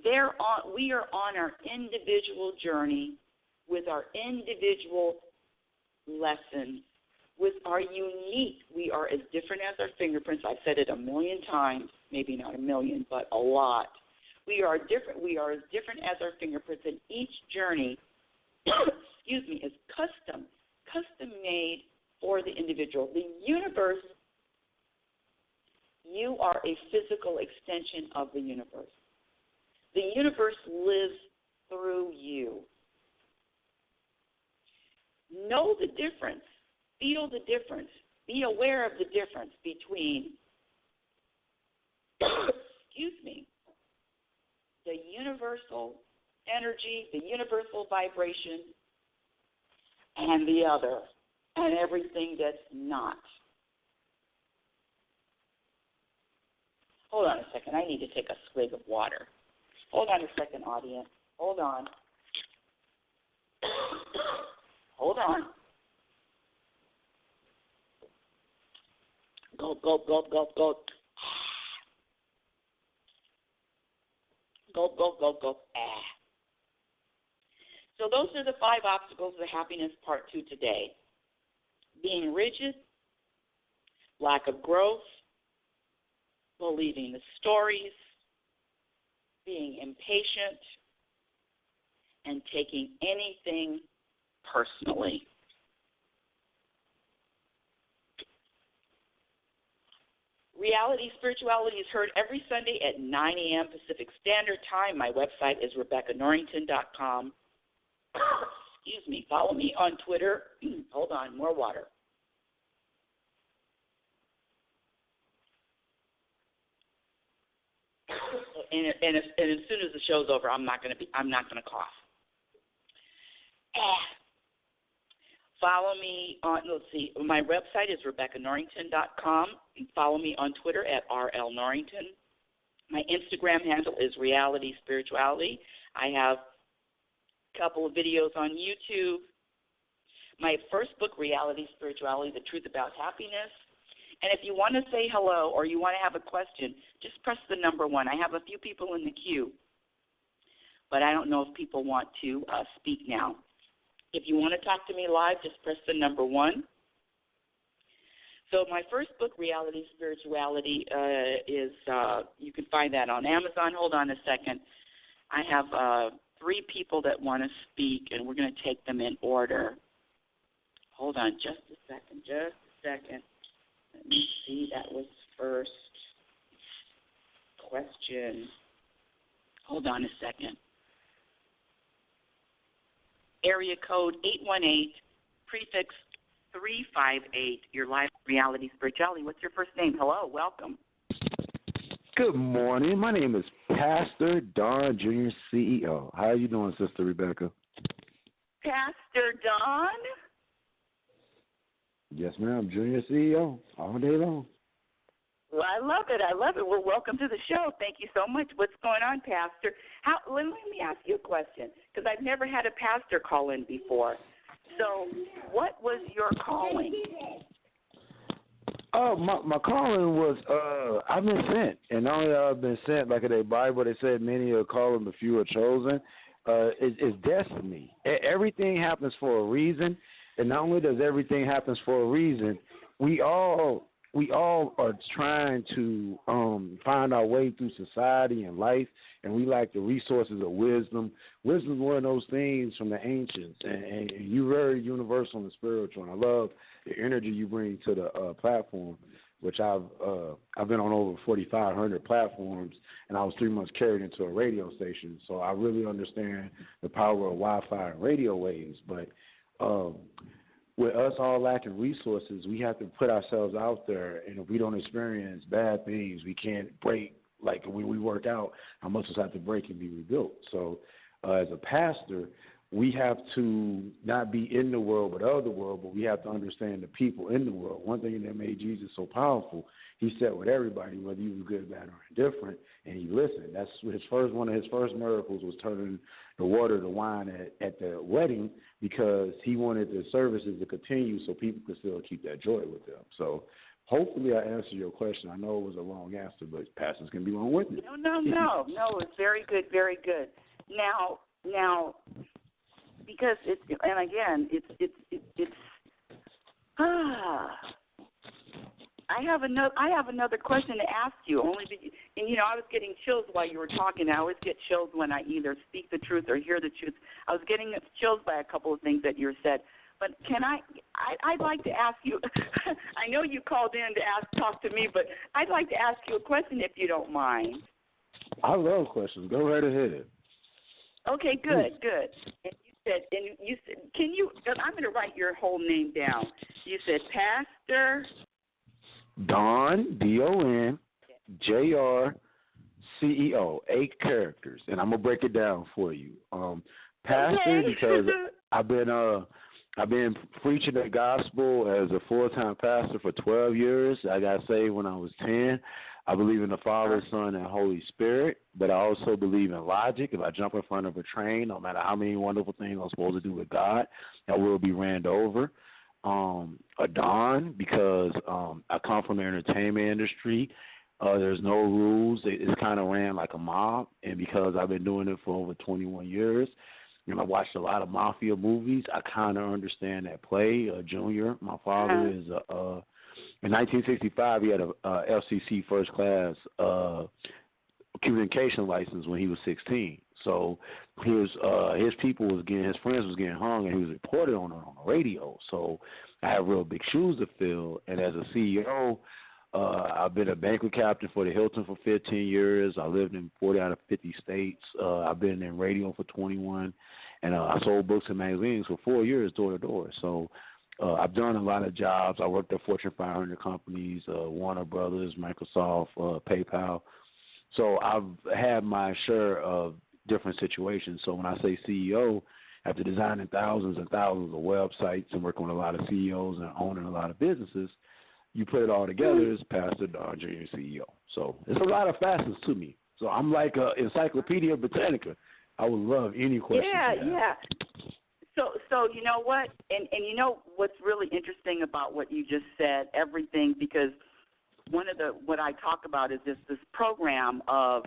We are on our individual journey with our individual lessons, with our unique. We are as different as our fingerprints. I've said it a million times, maybe not a million, but a lot. We are different. We are as different as our fingerprints, and each journey, is custom made for the individual. The universe, you are a physical extension of the universe. The universe lives through you. Know the difference. Feel the difference. Be aware of the difference between, the universal energy, the universal vibration, and the other, and everything that's not. Hold on a second. I need to take a swig of water. Hold on a second, audience. Hold on. Hold on. Gulp, gulp, gulp, gulp, gulp. Gulp, gulp, gulp, gulp. So those are the 5 obstacles of happiness, part 2 today. Being rigid, lack of growth, believing the stories, being impatient, and taking anything personally. Reality Spirituality is heard every Sunday at 9 a.m. Pacific Standard Time. My website is RebeccaNorrington.com. Follow me on Twitter. Hold on, more water. And as soon as the show's over, I'm not going to cough. Follow me on, my website is RebeccaNorrington.com. Follow me on Twitter at RLNorrington. My Instagram handle is Reality Spirituality. I have a couple of videos on YouTube. My first book, Reality Spirituality, The Truth About Happiness. And if you want to say hello or you want to have a question, just press the number 1. I have a few people in the queue, but I don't know if people want to speak now. If you want to talk to me live, just press the number 1. So my first book, Reality Spirituality, is you can find that on Amazon. Hold on a second. I have 3 people that want to speak, and we're going to take them in order. Hold on just a second. Let me see. That was first question. Hold on a second. Area code 818, prefix 358. Your live Reality Spirituality. What's your first name? Hello, welcome. Good morning. My name is Pastor Don Jr., CEO. How are you doing, Sister Rebecca? Pastor Don? Yes, ma'am. Junior CEO all day long. Well, I love it. Well, welcome to the show. Thank you so much. What's going on, Pastor? Let me ask you a question, because I've never had a pastor call in before. So what was your calling? Oh, my calling was, I've been sent. And not only I've been sent, like in the Bible, they said many are called, but few are chosen. It's destiny. Everything happens for a reason. And not only does everything happen for a reason, we all are trying to find our way through society and life, and we lack the resources of wisdom. Wisdom is one of those things from the ancients, and you're very universal and spiritual, and I love the energy you bring to the platform, which I've been on over 4,500 platforms, and I was 3 months carried into a radio station, so I really understand the power of Wi-Fi and radio waves, but with us all lacking resources, we have to put ourselves out there, and if we don't experience bad things, we can't break. Like when we work out, our muscles have to break and be rebuilt. So as a pastor, we have to not be in the world but of the world, but we have to understand the people in the world. One thing that made Jesus so powerful, he sat with everybody, whether you were good, bad, or indifferent, and he listened. That's one of his first miracles was turning the water to wine at the wedding, because he wanted the services to continue so people could still keep that joy with them. So hopefully I answered your question. I know it was a long answer, but pastors can be wrong with me. No, it's very good, very good. Now, because it's I have another question to ask you. I was getting chills while you were talking. I always get chills when I either speak the truth or hear the truth. I was getting chills by a couple of things that you said. But I'd like to ask you. I know you called in to talk to me, but I'd like to ask you a question if you don't mind. I love questions. Go right ahead. Okay, good. And you said, can you? I'm going to write your whole name down. You said Pastor Don, D-O-N, J-R-C-E-O, 8 characters, and I'm gonna break it down for you. Pastor, because I've been preaching the gospel as a full-time pastor for 12 years. I got saved when I was 10. I believe in the Father, Son, and Holy Spirit, but I also believe in logic. If I jump in front of a train, no matter how many wonderful things I'm supposed to do with God, I will be ran over. A Don, because I come from the entertainment industry. There's no rules. It's kind of ran like a mob, and because I've been doing it for over 21 years, and I watched a lot of mafia movies, I kind of understand that play. Junior, my father is in 1965, he had a FCC first class communication license when he was 16. So his friends was getting hung, and he was reported on it on the radio. So I have real big shoes to fill. And as a CEO, I've been a banquet captain for the Hilton for 15 years. I lived in 40 out of 50 states. I've been in radio for 21, and I sold books and magazines for 4 years door to door. So I've done a lot of jobs. I worked at Fortune 500 companies, Warner Brothers, Microsoft, PayPal. So I've had my share of different situations. So when I say CEO, after designing thousands and thousands of websites and working with a lot of CEOs and owning a lot of businesses, you put it all together as Pastor Don Jr. CEO. So it's a lot of facets to me. So I'm like an Encyclopedia Britannica. I would love any questions. Yeah. So you know what? And you know what's really interesting about what you just said, everything, because what I talk about is this program of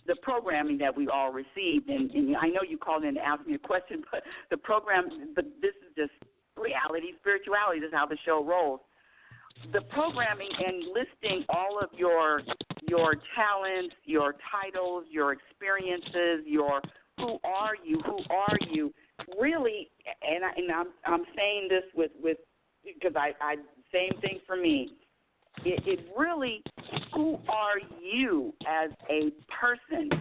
the programming that we all received, and I know you called in to ask me a question, but this is just reality, spirituality. This is how the show rolls. The programming and listing all of your talents, your titles, your experiences, your who are you, really, and I'm saying this with because I same thing for me. It really, who are you as a person?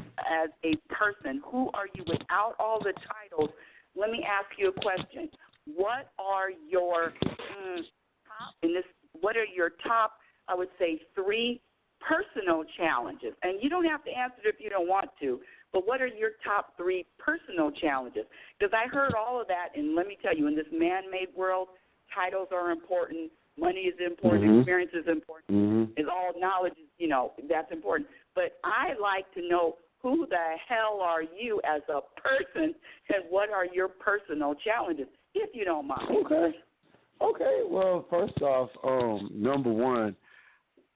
Who are you without all the titles? Let me ask you a question. What are your what are your top, I would say, 3 personal challenges? And you don't have to answer it if you don't want to, but what are your top 3 personal challenges? Because I heard all of that, and let me tell you, in this man-made world, titles are important, Money is important. Experience is important. It's all knowledge is, that's important. But I like to know who the hell are you as a person and what are your personal challenges, if you don't mind. Okay. Well, first off, number one,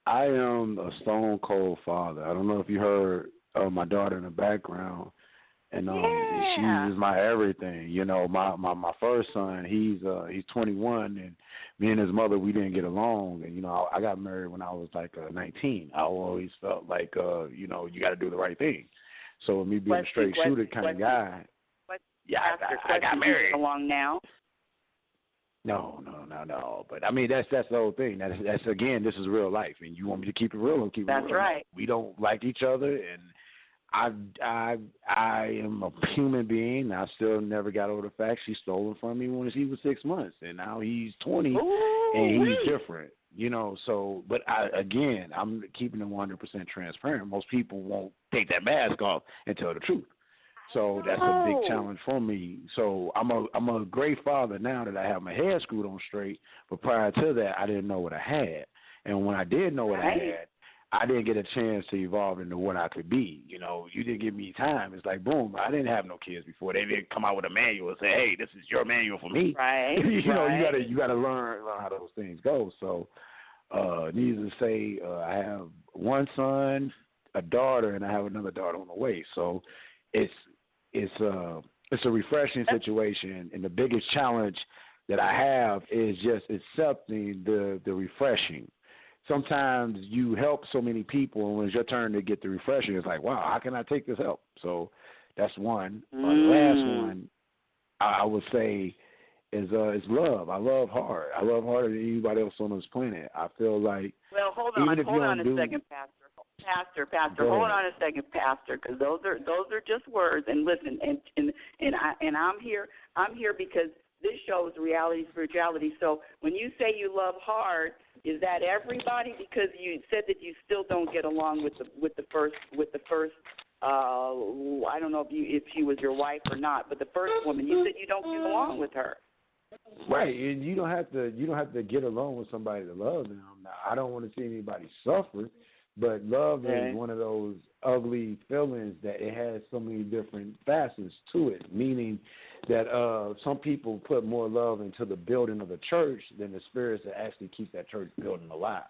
I am a stone cold father. I don't know if you heard my daughter in the background. And she is my everything. My first son, he's 21, and me and his mother, we didn't get along. And I got married when I was like 19. I always felt like you got to do the right thing. So me being a straight shooter kind of guy, I got married. Along now. No. But I mean, that's the whole thing. That's again, this is real life, and you want me to keep it real and keep it real. That's right. We don't like each other, and I am a human being. I still never got over the fact she stole it from me when he was 6 months, and now he's 20, and he's different. So, but I'm keeping it 100% transparent. Most people won't take that mask off and tell the truth. So that's a big challenge for me. So I'm a great father now that I have my head screwed on straight, but prior to that, I didn't know what I had. And when I did know what I had, I didn't get a chance to evolve into what I could be. You didn't give me time. It's like, boom, I didn't have no kids before. They didn't come out with a manual and say, hey, this is your manual for me. Right. you gotta learn how those things go. So, needless to say, I have one son, a daughter, and I have another daughter on the way. So, it's a refreshing situation, and the biggest challenge that I have is just accepting the refreshing. Sometimes you help so many people, and when it's your turn to get the refreshing, it's like, wow, how can I take this help? So that's one. The last one I would say is love. I love hard. I love harder than anybody else on this planet. I feel like. Well, hold on a second, Pastor. Hold on a second, Pastor, because those are just words. And listen, and I'm here because this show is Reality Spirituality. So when you say you love hard, is that everybody? Because you said that you still don't get along with the first. I don't know if she was your wife or not, but the first woman, you said you don't get along with her. Right, and you don't have to get along with somebody to love them. Now, I don't want to see anybody suffer, but love is one of those ugly feelings that it has so many different facets to it, meaning that some people put more love into the building of the church than the spirits that actually keep that church building alive.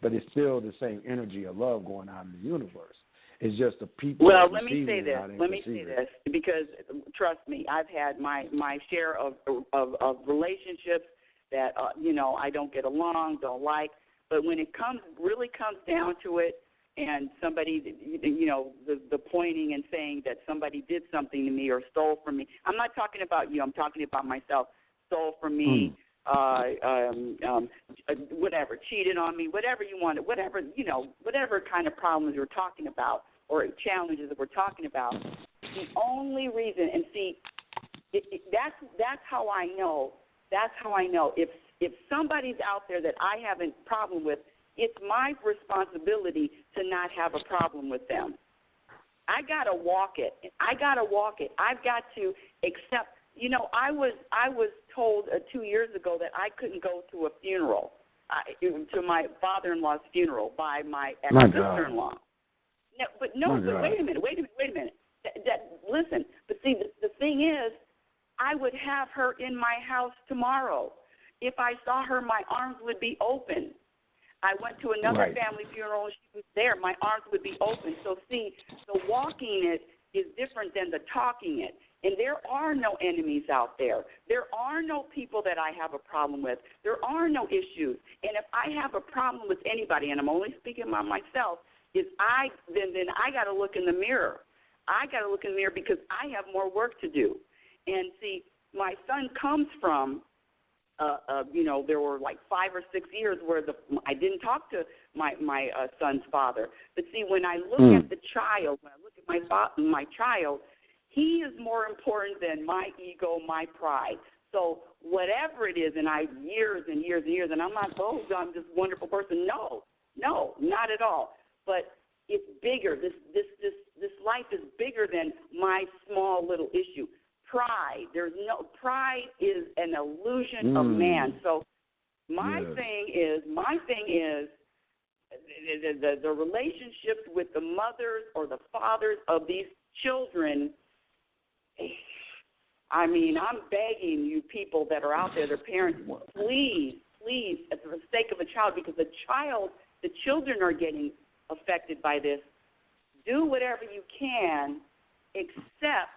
But it's still the same energy of love going on in the universe. It's just the people. Well, let me say this, because trust me, I've had my share of relationships that I don't get along, don't like. But when it really comes down to it, and somebody, the pointing and saying that somebody did something to me or stole from me. I'm not talking about you. I'm talking about myself. Stole from me, whatever, cheated on me, whatever you wanted, whatever kind of problems you're talking about or challenges that we're talking about. The only reason, and see, that's how I know. That's how I know if somebody's out there that I have a problem with, it's my responsibility to not have a problem with them. I got to walk it. I've got to accept. I was told 2 years ago that I couldn't go to a funeral, to my father-in-law's funeral by my ex-sister-in-law. But wait a minute. Listen, but see, the thing is, I would have her in my house tomorrow. If I saw her, my arms would be open. I went to another family funeral and she was there. My arms would be open. So, see, the walking it is different than the talking it. And there are no enemies out there. There are no people that I have a problem with. There are no issues. And if I have a problem with anybody, and I'm only speaking about myself, then I got to look in the mirror. I got to look in the mirror because I have more work to do. And, see, my son comes from there were like 5 or 6 years where I didn't talk to my son's father. But see, when I look at the child, when I look at my child, he is more important than my ego, my pride. So whatever it is, and years and years and years, and I'm not, I'm this wonderful person. No, not at all. But it's bigger. This life is bigger than my small little issue. Pride is an illusion of man. So My thing is the relationships with the mothers or the fathers of these children. I mean, I'm begging you people that are out there, their parents, please, at the sake of a child, because the children are getting affected by this, do whatever you can, except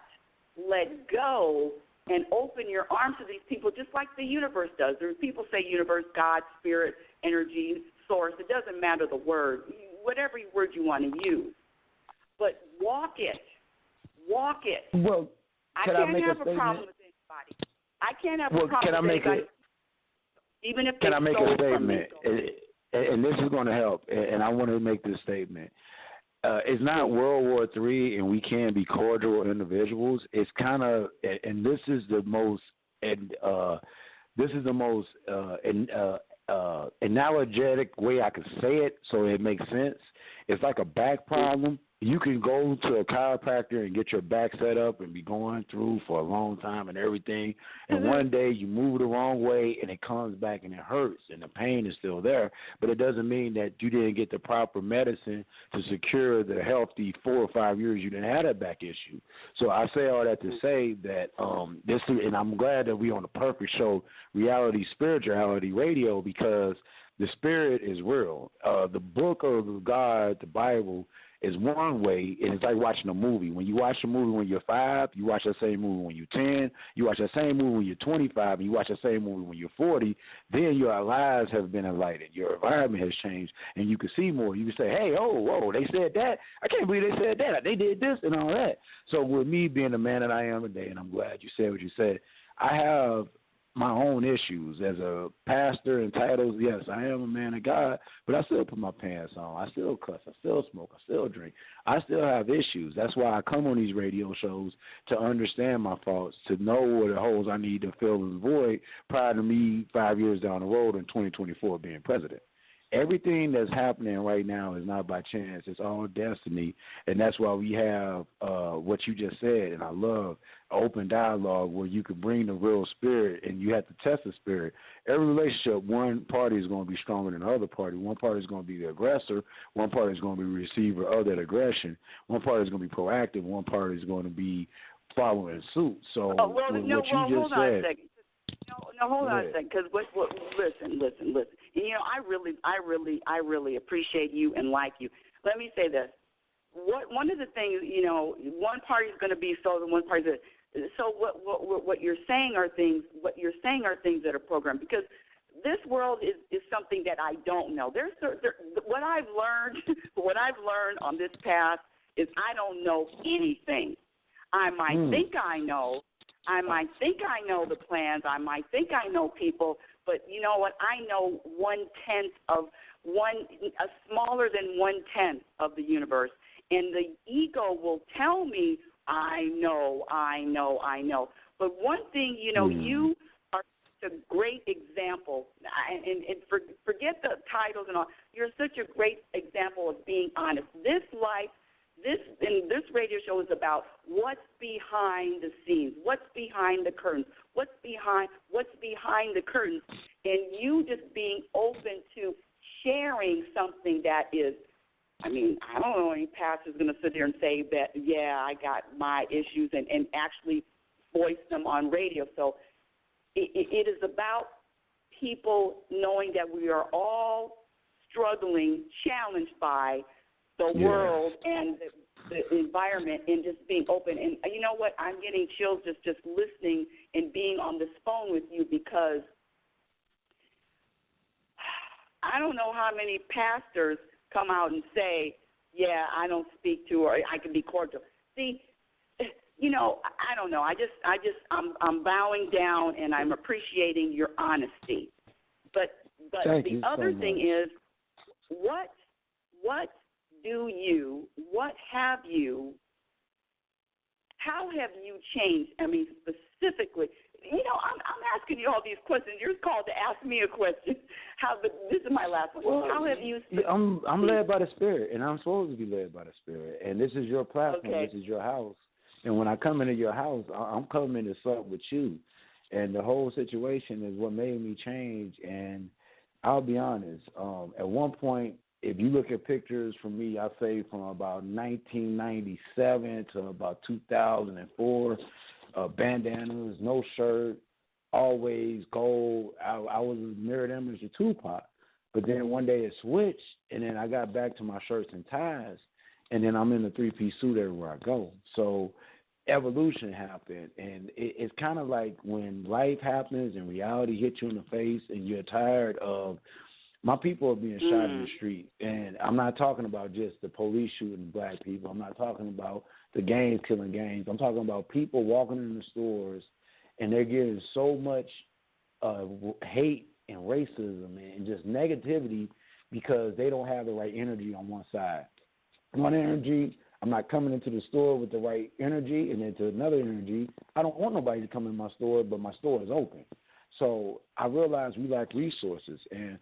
let go and open your arms to these people just like the universe does. There people say universe, God, spirit, energy, source. It doesn't matter the word, whatever word you want to use. But walk it. Well, I can't have a problem with anybody. I can't have a problem with anybody. Even if can I make a statement? Me, and this is going to help, and I want to make this statement. It's not World War III, and we can be cordial individuals. It's kind of, and this is the most, analogetic way I could say it, so it makes sense. It's like a back problem. You can go to a chiropractor and get your back set up and be going through for a long time and everything, and one day you move the wrong way and it comes back and it hurts and the pain is still there, but it doesn't mean that you didn't get the proper medicine to secure the healthy 4 or 5 years you didn't have that back issue. So I say all that to say that this is, and I'm glad that we're on the perfect show, Reality Spirituality Radio, because the spirit is real. The book of God, the Bible, is one way, and it's like watching a movie. When you watch a movie when you're 5, you watch that same movie when you're 10, you watch that same movie when you're 25, and you watch that same movie when you're 40, then your lives have been enlightened. Your environment has changed, and you can see more. You can say, hey, whoa, they said that. I can't believe they said that. They did this and all that. So with me being the man that I am today, and I'm glad you said what you said, I have my own issues as a pastor and titles. Yes, I am a man of God, but I still put my pants on. I still cuss. I still smoke. I still drink. I still have issues. That's why I come on these radio shows, to understand my faults, to know what the holes I need to fill and void prior to me 5 years down the road in 2024 being president. Everything that's happening right now is not by chance. It's all destiny, and that's why we have what you just said, and I love open dialogue where you can bring the real spirit, and you have to test the spirit. Every relationship, one party is going to be stronger than the other party. One party is going to be the aggressor. One party is going to be the receiver of that aggression. One party is going to be proactive. One party is going to be following suit. So hold on a second. Hold on a second, because listen. You know, I really appreciate you and like you. Let me say this. One of the things, you know, one party is going to be so, and one party is. So what you're saying are things. What you're saying are things that are programmed, because this world is something that I don't know. What I've learned on this path is I don't know anything. I might think I know. I might think I know the plans. I might think I know people, but you know what? I know a smaller than 1/10 of the universe, and the ego will tell me I know. But one thing, you know, you are such a great example, and forget the titles and all. You're such a great example of being honest. This radio show is about what's behind the scenes, what's behind the curtains, what's behind the curtains, and you just being open to sharing something that is. I mean, I don't know any pastor's going to sit there and say that, yeah, I got my issues and actually voice them on radio. So it is about people knowing that we are all struggling, challenged by the world and the environment, and just being open. And you know what? I'm getting chills just listening and being on this phone with you, because I don't know how many pastors come out and say, yeah, I don't speak to, or I can be cordial. See, you know, I don't know. I'm bowing down, and I'm appreciating your honesty. But the other thing is, how have you changed? I mean, specifically, you know, I'm asking you all these questions. You're called to ask me a question. This is my last one. Well, how have you? I'm led by the Spirit, and I'm supposed to be led by the Spirit. And this is your platform. Okay. This is your house. And when I come into your house, I'm coming to sup with you. And the whole situation is what made me change. And I'll be honest. At one point, if you look at pictures from me, I say from about 1997 to about 2004, bandanas, no shirt, always gold. I was a mirrored image of Tupac. But then one day it switched, and then I got back to my shirts and ties, and then I'm in a three-piece suit everywhere I go. So evolution happened, and it's kind of like when life happens and reality hits you in the face and you're tired of my people are being shot in the street. And I'm not talking about just the police shooting black people. I'm not talking about the gangs killing gangs. I'm talking about people walking in the stores, and they're getting so much hate and racism and just negativity because they don't have the right energy on one side. One energy, I'm not coming into the store with the right energy, and then to another energy, I don't want nobody to come in my store, but my store is open. So I realize we lack resources, and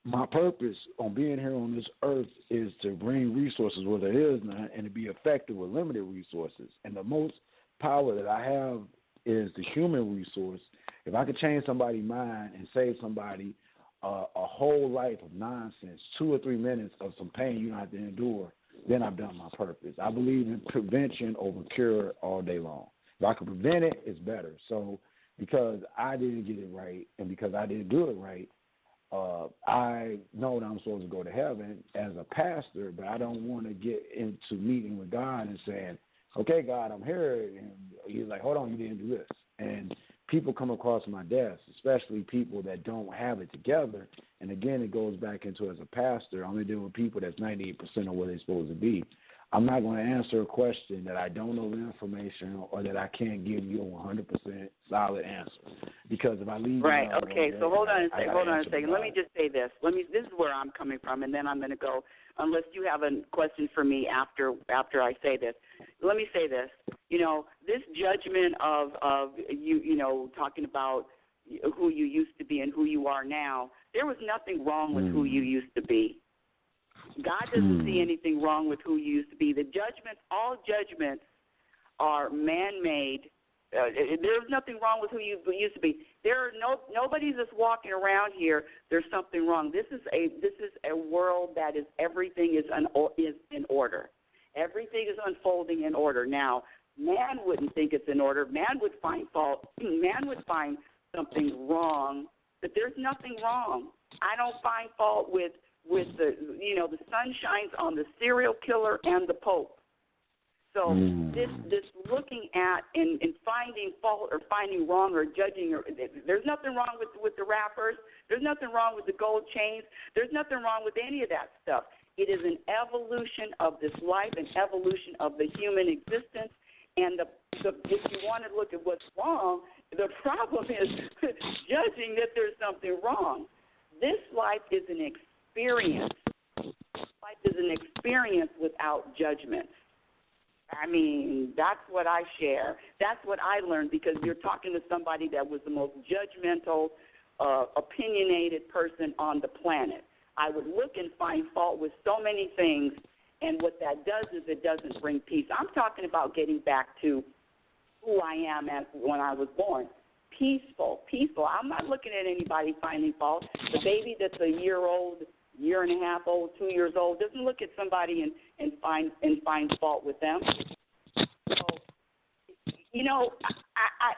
my purpose on being here on this earth is to bring resources where there is none and to be effective with limited resources. And the most power that I have is the human resource. If I could change somebody's mind and save somebody a whole life of nonsense, 2 or 3 minutes of some pain you don't have to endure, then I've done my purpose. I believe in prevention over cure all day long. If I can prevent it, it's better. So because I didn't get it right and because I didn't do it right, I know that I'm supposed to go to heaven as a pastor, but I don't want to get into meeting with God and saying, okay, God, I'm here. And he's like, hold on, you didn't do this. And people come across my desk, especially people that don't have it together. And again, it goes back into as a pastor, I'm dealing with people that's 98% of where they're supposed to be. I'm not going to answer a question that I don't know the information or that I can't give you a 100% solid answer. Because if I leave right, okay, so hold on a second. Let me just say this. This is where I'm coming from, and then I'm going to go, unless you have a question for me after I say this. Let me say this. You know, this judgment of you know, talking about who you used to be and who you are now, there was nothing wrong with who you used to be. God doesn't see anything wrong with who you used to be. The judgments, all judgments are man-made. There's nothing wrong with who you used to be. Nobody's just walking around here. There's something wrong. This is a world that is everything is in order. Everything is unfolding in order. Now, man wouldn't think it's in order. Man would find fault. Man would find something wrong, but there's nothing wrong. I don't find fault with the, you know, the sun shines on the serial killer and the Pope. So this looking at and finding fault or finding wrong or judging, there's nothing wrong with the rappers. There's nothing wrong with the gold chains. There's nothing wrong with any of that stuff. It is an evolution of this life, an evolution of the human existence. And if you want to look at what's wrong, the problem is judging that there's something wrong. This life is an experience. Life is an experience without judgment. I mean, that's what I share. That's what I learned, because you're talking to somebody that was the most judgmental, opinionated person on the planet. I would look and find fault with so many things, and what that does is it doesn't bring peace. I'm talking about getting back to who I am when I was born. Peaceful. I'm not looking at anybody finding fault. The baby that's a year old, year and a half old, 2 years old, doesn't look at somebody and find fault with them. So, you know,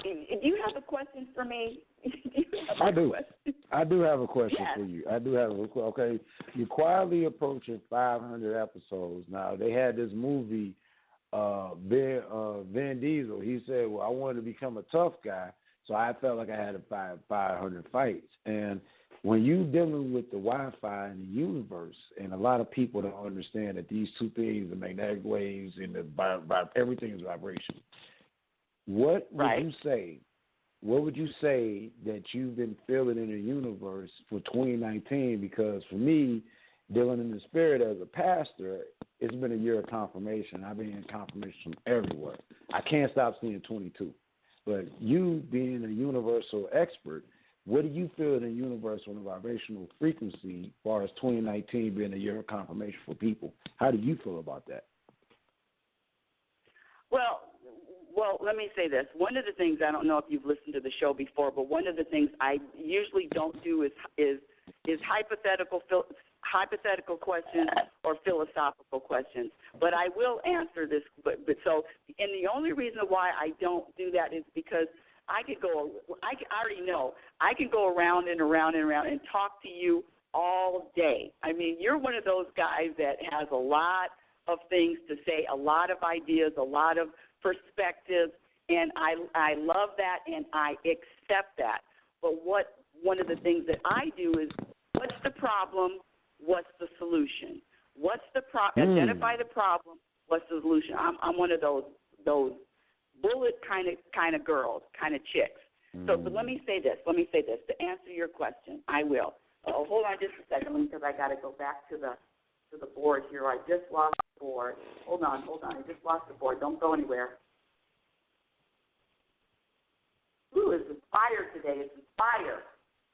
do you have a question for me? I do. I do have a question yes. for you. Okay, you're quietly approaching 500 episodes. Now, they had this movie, Vin Diesel. He said, well, I wanted to become a tough guy, so I felt like I had to fight 500 fights. And when you're dealing with the Wi-Fi in the universe, and a lot of people don't understand that these two things, the magnetic waves and everything is vibration. What would you say that you've been feeling in the universe for 2019? Because for me, dealing in the spirit as a pastor, it's been a year of confirmation. I've been in confirmation from everywhere. I can't stop seeing 22. But you being a universal expert, what do you feel in the universal and vibrational frequency as far as 2019 being a year of confirmation for people? How do you feel about that? Well, let me say this. One of the things, I don't know if you've listened to the show before, but one of the things I usually don't do is hypothetical questions or philosophical questions. But I will answer this. But the only reason why I don't do that is because I already know I can go around and around and around and talk to you all day. I mean, you're one of those guys that has a lot of things to say, a lot of ideas, a lot of perspectives, and I love that and I accept that. But one of the things that I do is, what's the problem? What's the solution? What's the Identify the problem. What's the solution? I'm one of those bullet kind of girls, kind of chicks. So, but let me say this. To answer your question, I will. Oh, hold on just a second, because I got to go back to the board here. I just lost the board. Hold on. I just lost the board. Don't go anywhere. Ooh, it's inspired today. It's inspired.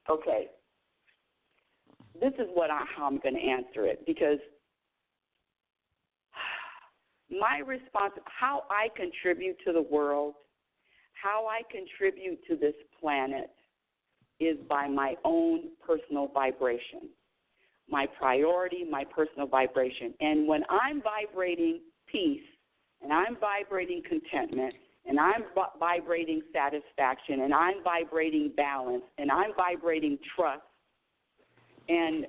Okay. This is how I'm going to answer it, because my response, how I contribute to the world, how I contribute to this planet is by my own personal vibration. My priority, my personal vibration. And when I'm vibrating peace, and I'm vibrating contentment, and I'm vibrating satisfaction, and I'm vibrating balance, and I'm vibrating trust, and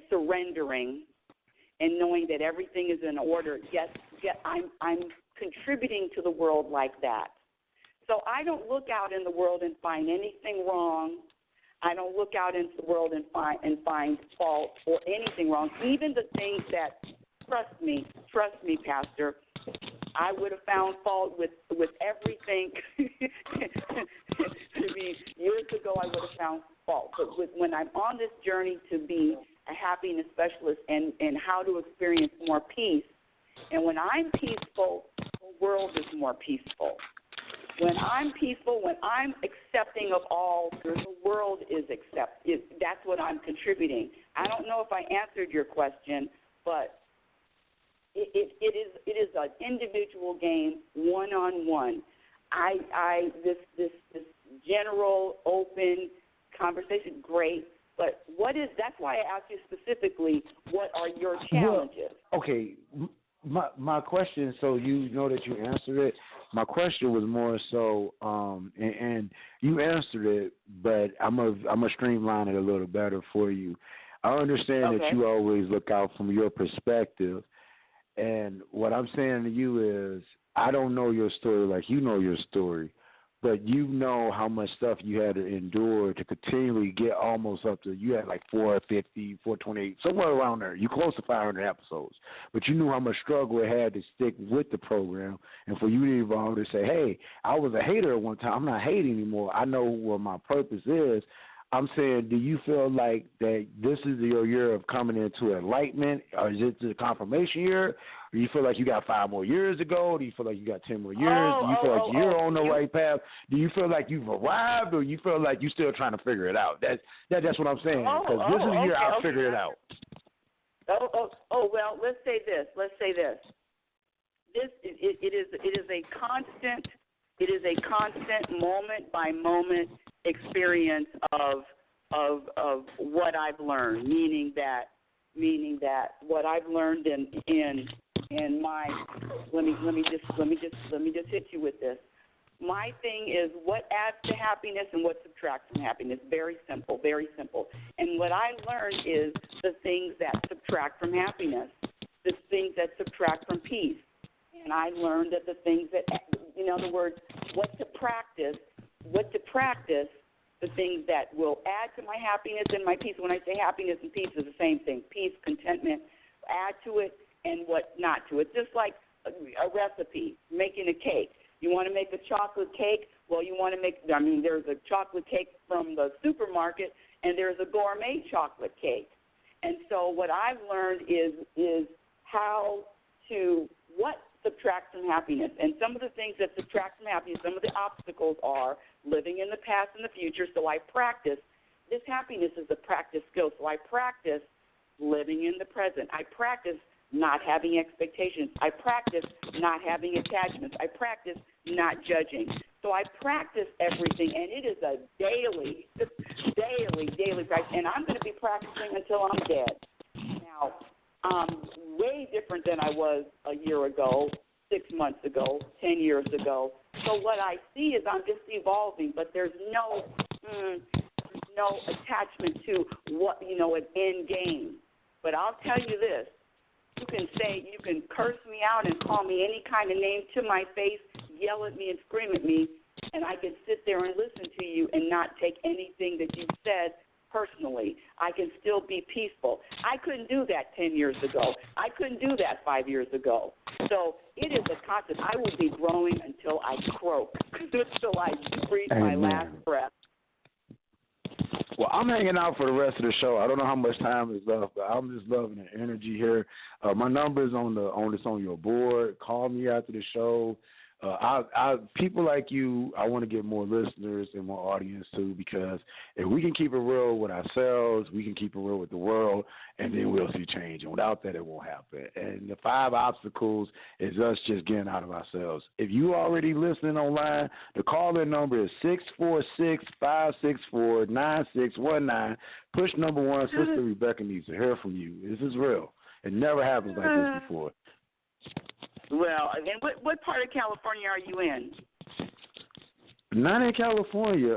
surrendering, and knowing that everything is in order, yes, I'm contributing to the world like that. So I don't look out in the world and find anything wrong. I don't look out into the world and find fault or anything wrong. Even the things that, trust me, Pastor, I would have found fault with everything. I mean, years ago I would have found fault. But when I'm on this journey to be a happiness specialist and how to experience more peace, and when I'm peaceful, the world is more peaceful. When I'm peaceful, when I'm accepting of all, the world is accepted. That's what I'm contributing. I don't know if I answered your question, but it is an individual game, one-on-one. This general, open conversation, great. But that's why I asked you specifically, what are your challenges? Well, okay, my question, so you know that you answered it. My question was more so, and you answered it, but I'm a streamline it a little better for you. I understand that you always look out from your perspective, and what I'm saying to you is, I don't know your story like you know your story, but you know how much stuff you had to endure to continually get almost up to, you had like 450, 428, somewhere around there. You close to 500 episodes. But you knew how much struggle it had to stick with the program. And for you to evolve to say, hey, I was a hater at one time. I'm not hating anymore. I know what my purpose is. I'm saying, do you feel like that this is your year of coming into enlightenment, or is it the confirmation year? Or do you feel like you got 5 more years to go? Do you feel like you got 10 more years? Do you feel like you're on the right path? Do you feel like you've arrived, or you feel like you're still trying to figure it out? That's what I'm saying, because this is the year I'll figure it out. Well, let's say this. It is a constant moment by moment experience of what I've learned, meaning that what I've learned in my let me just hit you with this. My thing is what adds to happiness and what subtracts from happiness. Very simple. And what I learned is the things that subtract from happiness, the things that subtract from peace. And I learned that the things that, in other words, what to practice, the things that will add to my happiness and my peace. When I say happiness and peace, is the same thing. Peace, contentment, add to it, and what not to. It's just like a recipe, making a cake. You want to make a chocolate cake? Well, there's a chocolate cake from the supermarket, and there's a gourmet chocolate cake. And so what I've learned is how to, what subtracts from happiness. And some of the things that subtract from happiness, some of the obstacles are living in the past and the future. So I practice. This happiness is a practice skill. So I practice living in the present. I practice not having expectations. I practice not having attachments. I practice not judging. So I practice everything, and it is a daily practice, and I'm going to be practicing until I'm dead. Now, way different than I was a year ago, 6 months ago, 10 years ago. So what I see is I'm just evolving, but there's no attachment to an end game. But I'll tell you this. You can curse me out and call me any kind of name to my face, yell at me and scream at me, and I can sit there and listen to you and not take anything that you said personally. I can still be peaceful. I couldn't do that 10 years ago. I couldn't do that 5 years ago. So it is a constant. I will be growing until I croak, until I breathe my last breath. Well, I'm hanging out for the rest of the show. I don't know how much time is left, but I'm just loving the energy here. My number is on your board. Call me after the show. People like you, I want to get more listeners and more audience too, because if we can keep it real with ourselves, we can keep it real with the world, and then we'll see change. And without that, it won't happen. And the 5 obstacles is us just getting out of ourselves. If you already listening online, the call-in number is 646-564-9619. Push number 1. Sister Rebecca needs to hear from you. This is real. It never happened like this before. Well, and what part of California are you in? Not in California.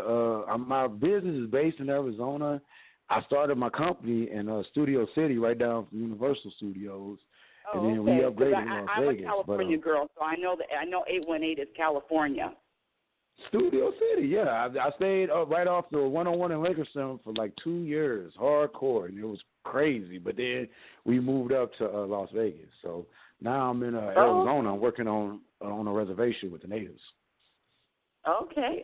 My business is based in Arizona. I started my company in Studio City, right down from Universal Studios, and then we upgraded in Las I'm Vegas. I'm a California girl, so I know 818 is California. Studio City, yeah. I stayed right off the 101 in Lakerston for like 2 years, hardcore, and it was crazy. But then we moved up to Las Vegas, so now I'm in Arizona. I'm working on a reservation with the natives. Okay.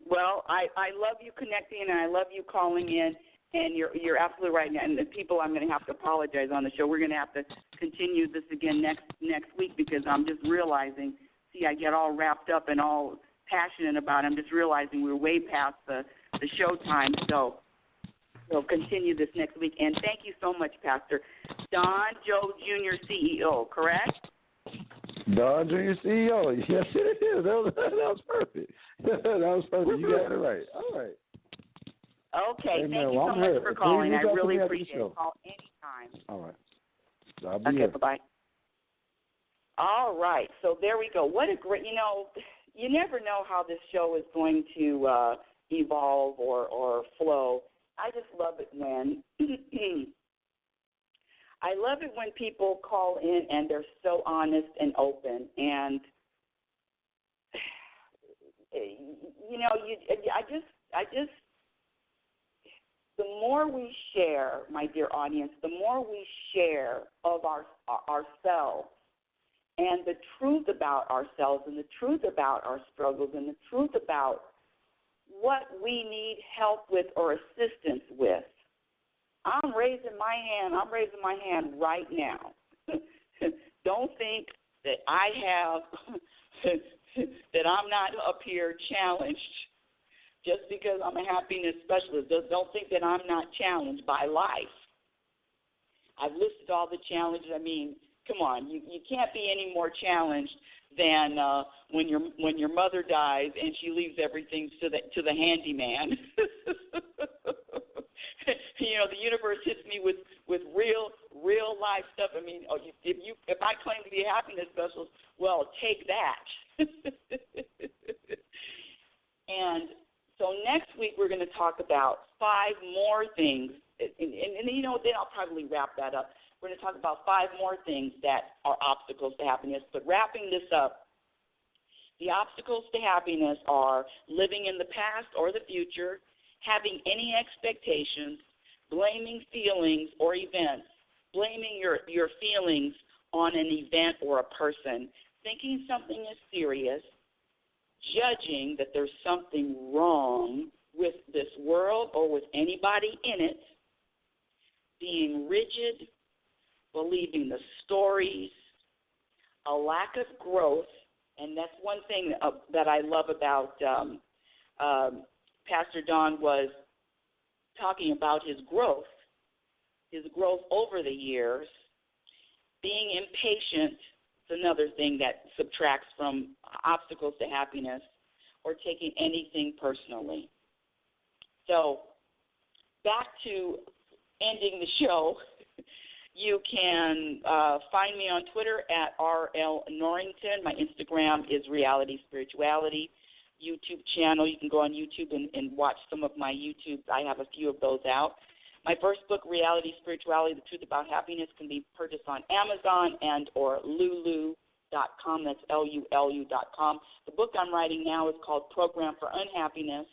Well, I love you connecting, and I love you calling in, and you're absolutely right. And the people, I'm going to have to apologize on the show. We're going to have to continue this again next week, because I'm just realizing, I get all wrapped up and all passionate about it. I'm just realizing we're way past the show time, so we'll continue this next week. And thank you so much, Pastor. Don Joe Jr., CEO, correct? Don Jr., CEO. Yes, it is. That was perfect. That was perfect. You got it right. All right. Okay. Amen. Thank you so much for calling. I really appreciate it. Call anytime. All right. I'll be here. Bye-bye. All right. So there we go. What a great, you never know how this show is going to evolve or flow. I just love it when people call in and they're so honest and open, and the more we share, my dear audience, the more we share of ourselves and the truth about ourselves and the truth about our struggles and the truth about what we need help with or assistance with. I'm raising my hand right now. Don't think that I have, that I'm not up here challenged just because I'm a happiness specialist. Don't think that I'm not challenged by life. I've listed all the challenges. I mean, come on, you can't be any more challenged than when your mother dies and she leaves everything to the handyman. The universe hits me with real life stuff. I mean, if I claim to be a happiness specialist, well, take that. And so next week we're going to talk about 5 more things, and then I'll probably wrap that up. We're going to talk about 5 more things that are obstacles to happiness. But wrapping this up, the obstacles to happiness are living in the past or the future, having any expectations, blaming feelings or events, blaming your feelings on an event or a person, thinking something is serious, judging that there's something wrong with this world or with anybody in it, being rigid, believing the stories, a lack of growth, and that's one thing that I love about Pastor Don was talking about his growth over the years. Being impatient is another thing that subtracts from obstacles to happiness. or taking anything personally. So back to ending the show. You can find me on Twitter at RL Norrington. My Instagram is RealitySpirituality. YouTube channel, you can go on YouTube and watch some of my YouTubes. I have a few of those out. My first book, Reality Spirituality, The Truth About Happiness, can be purchased on Amazon and or lulu.com. That's LULU.com. The book I'm writing now is called Program for Unhappiness.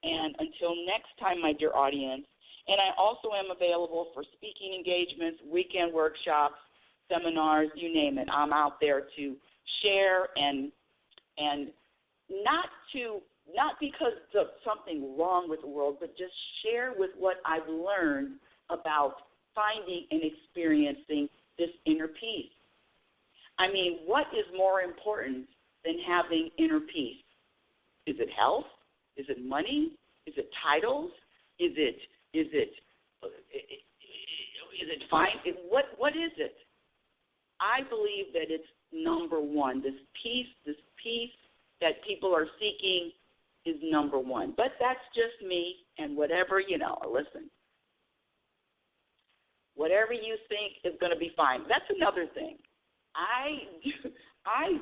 And until next time, my dear audience, and I also am available for speaking engagements, weekend workshops, seminars, you name it. I'm out there to share and not because of something wrong with the world, but just share with what I've learned about finding and experiencing this inner peace. I mean, what is more important than having inner peace? Is it health? Is it money? Is it titles? Is it fine? What is it? I believe that it's number one. This peace that people are seeking is number one. But that's just me, and whatever, listen. Whatever you think is going to be fine. That's another thing. I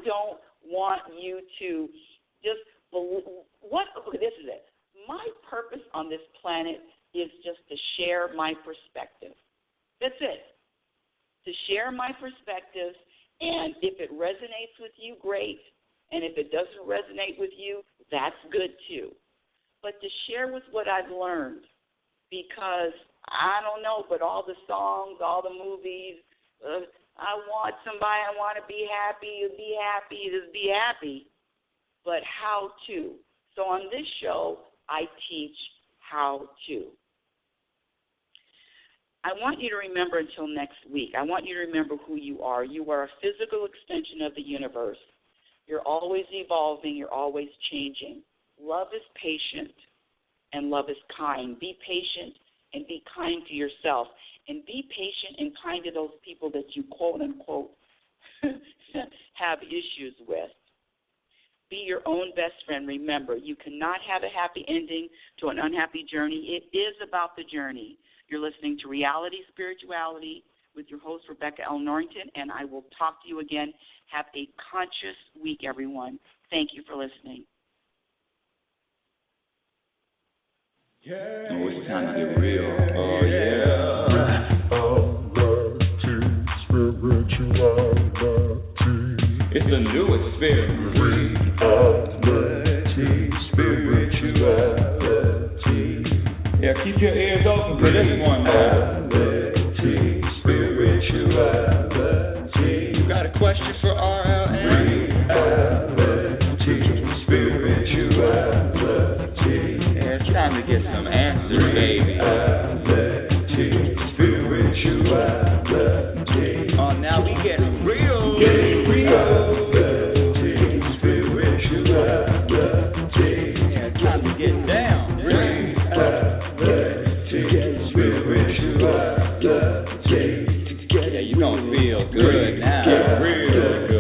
don't want you to just believe. This is it. My purpose on this planet is just to share my perspective. That's it. To share my perspectives, and if it resonates with you, great. And if it doesn't resonate with you, that's good too. But to share with what I've learned, because I don't know, but all the songs, all the movies, I want to be happy, just be happy. But how to? So on this show, I teach how to. I want you to remember until next week. I want you to remember who you are. You are a physical extension of the universe. You're always evolving. You're always changing. Love is patient, and love is kind. Be patient and be kind to yourself. And be patient and kind to those people that you, quote, unquote, have issues with. Be your own best friend. Remember, you cannot have a happy ending to an unhappy journey. It is about the journey. You're listening to Reality Spirituality with your host, Rebecca L. Norrington, and I will talk to you again. Have a conscious week, everyone. Thank you for listening. Yeah. Oh, it's time to get real. Oh, yeah. It's the newest experience. Reality Spirituality. Yeah, keep your ears open for this one, man. Reality Spirituality. You got a question for RLN? Reality Spirituality. Yeah, it's time to get some answers, baby. Reality Spirituality. Oh, now we getting real. Getting real. Reality Spirituality. Yeah, it's time to get down. Yeah, you gonna feel good now. Real good.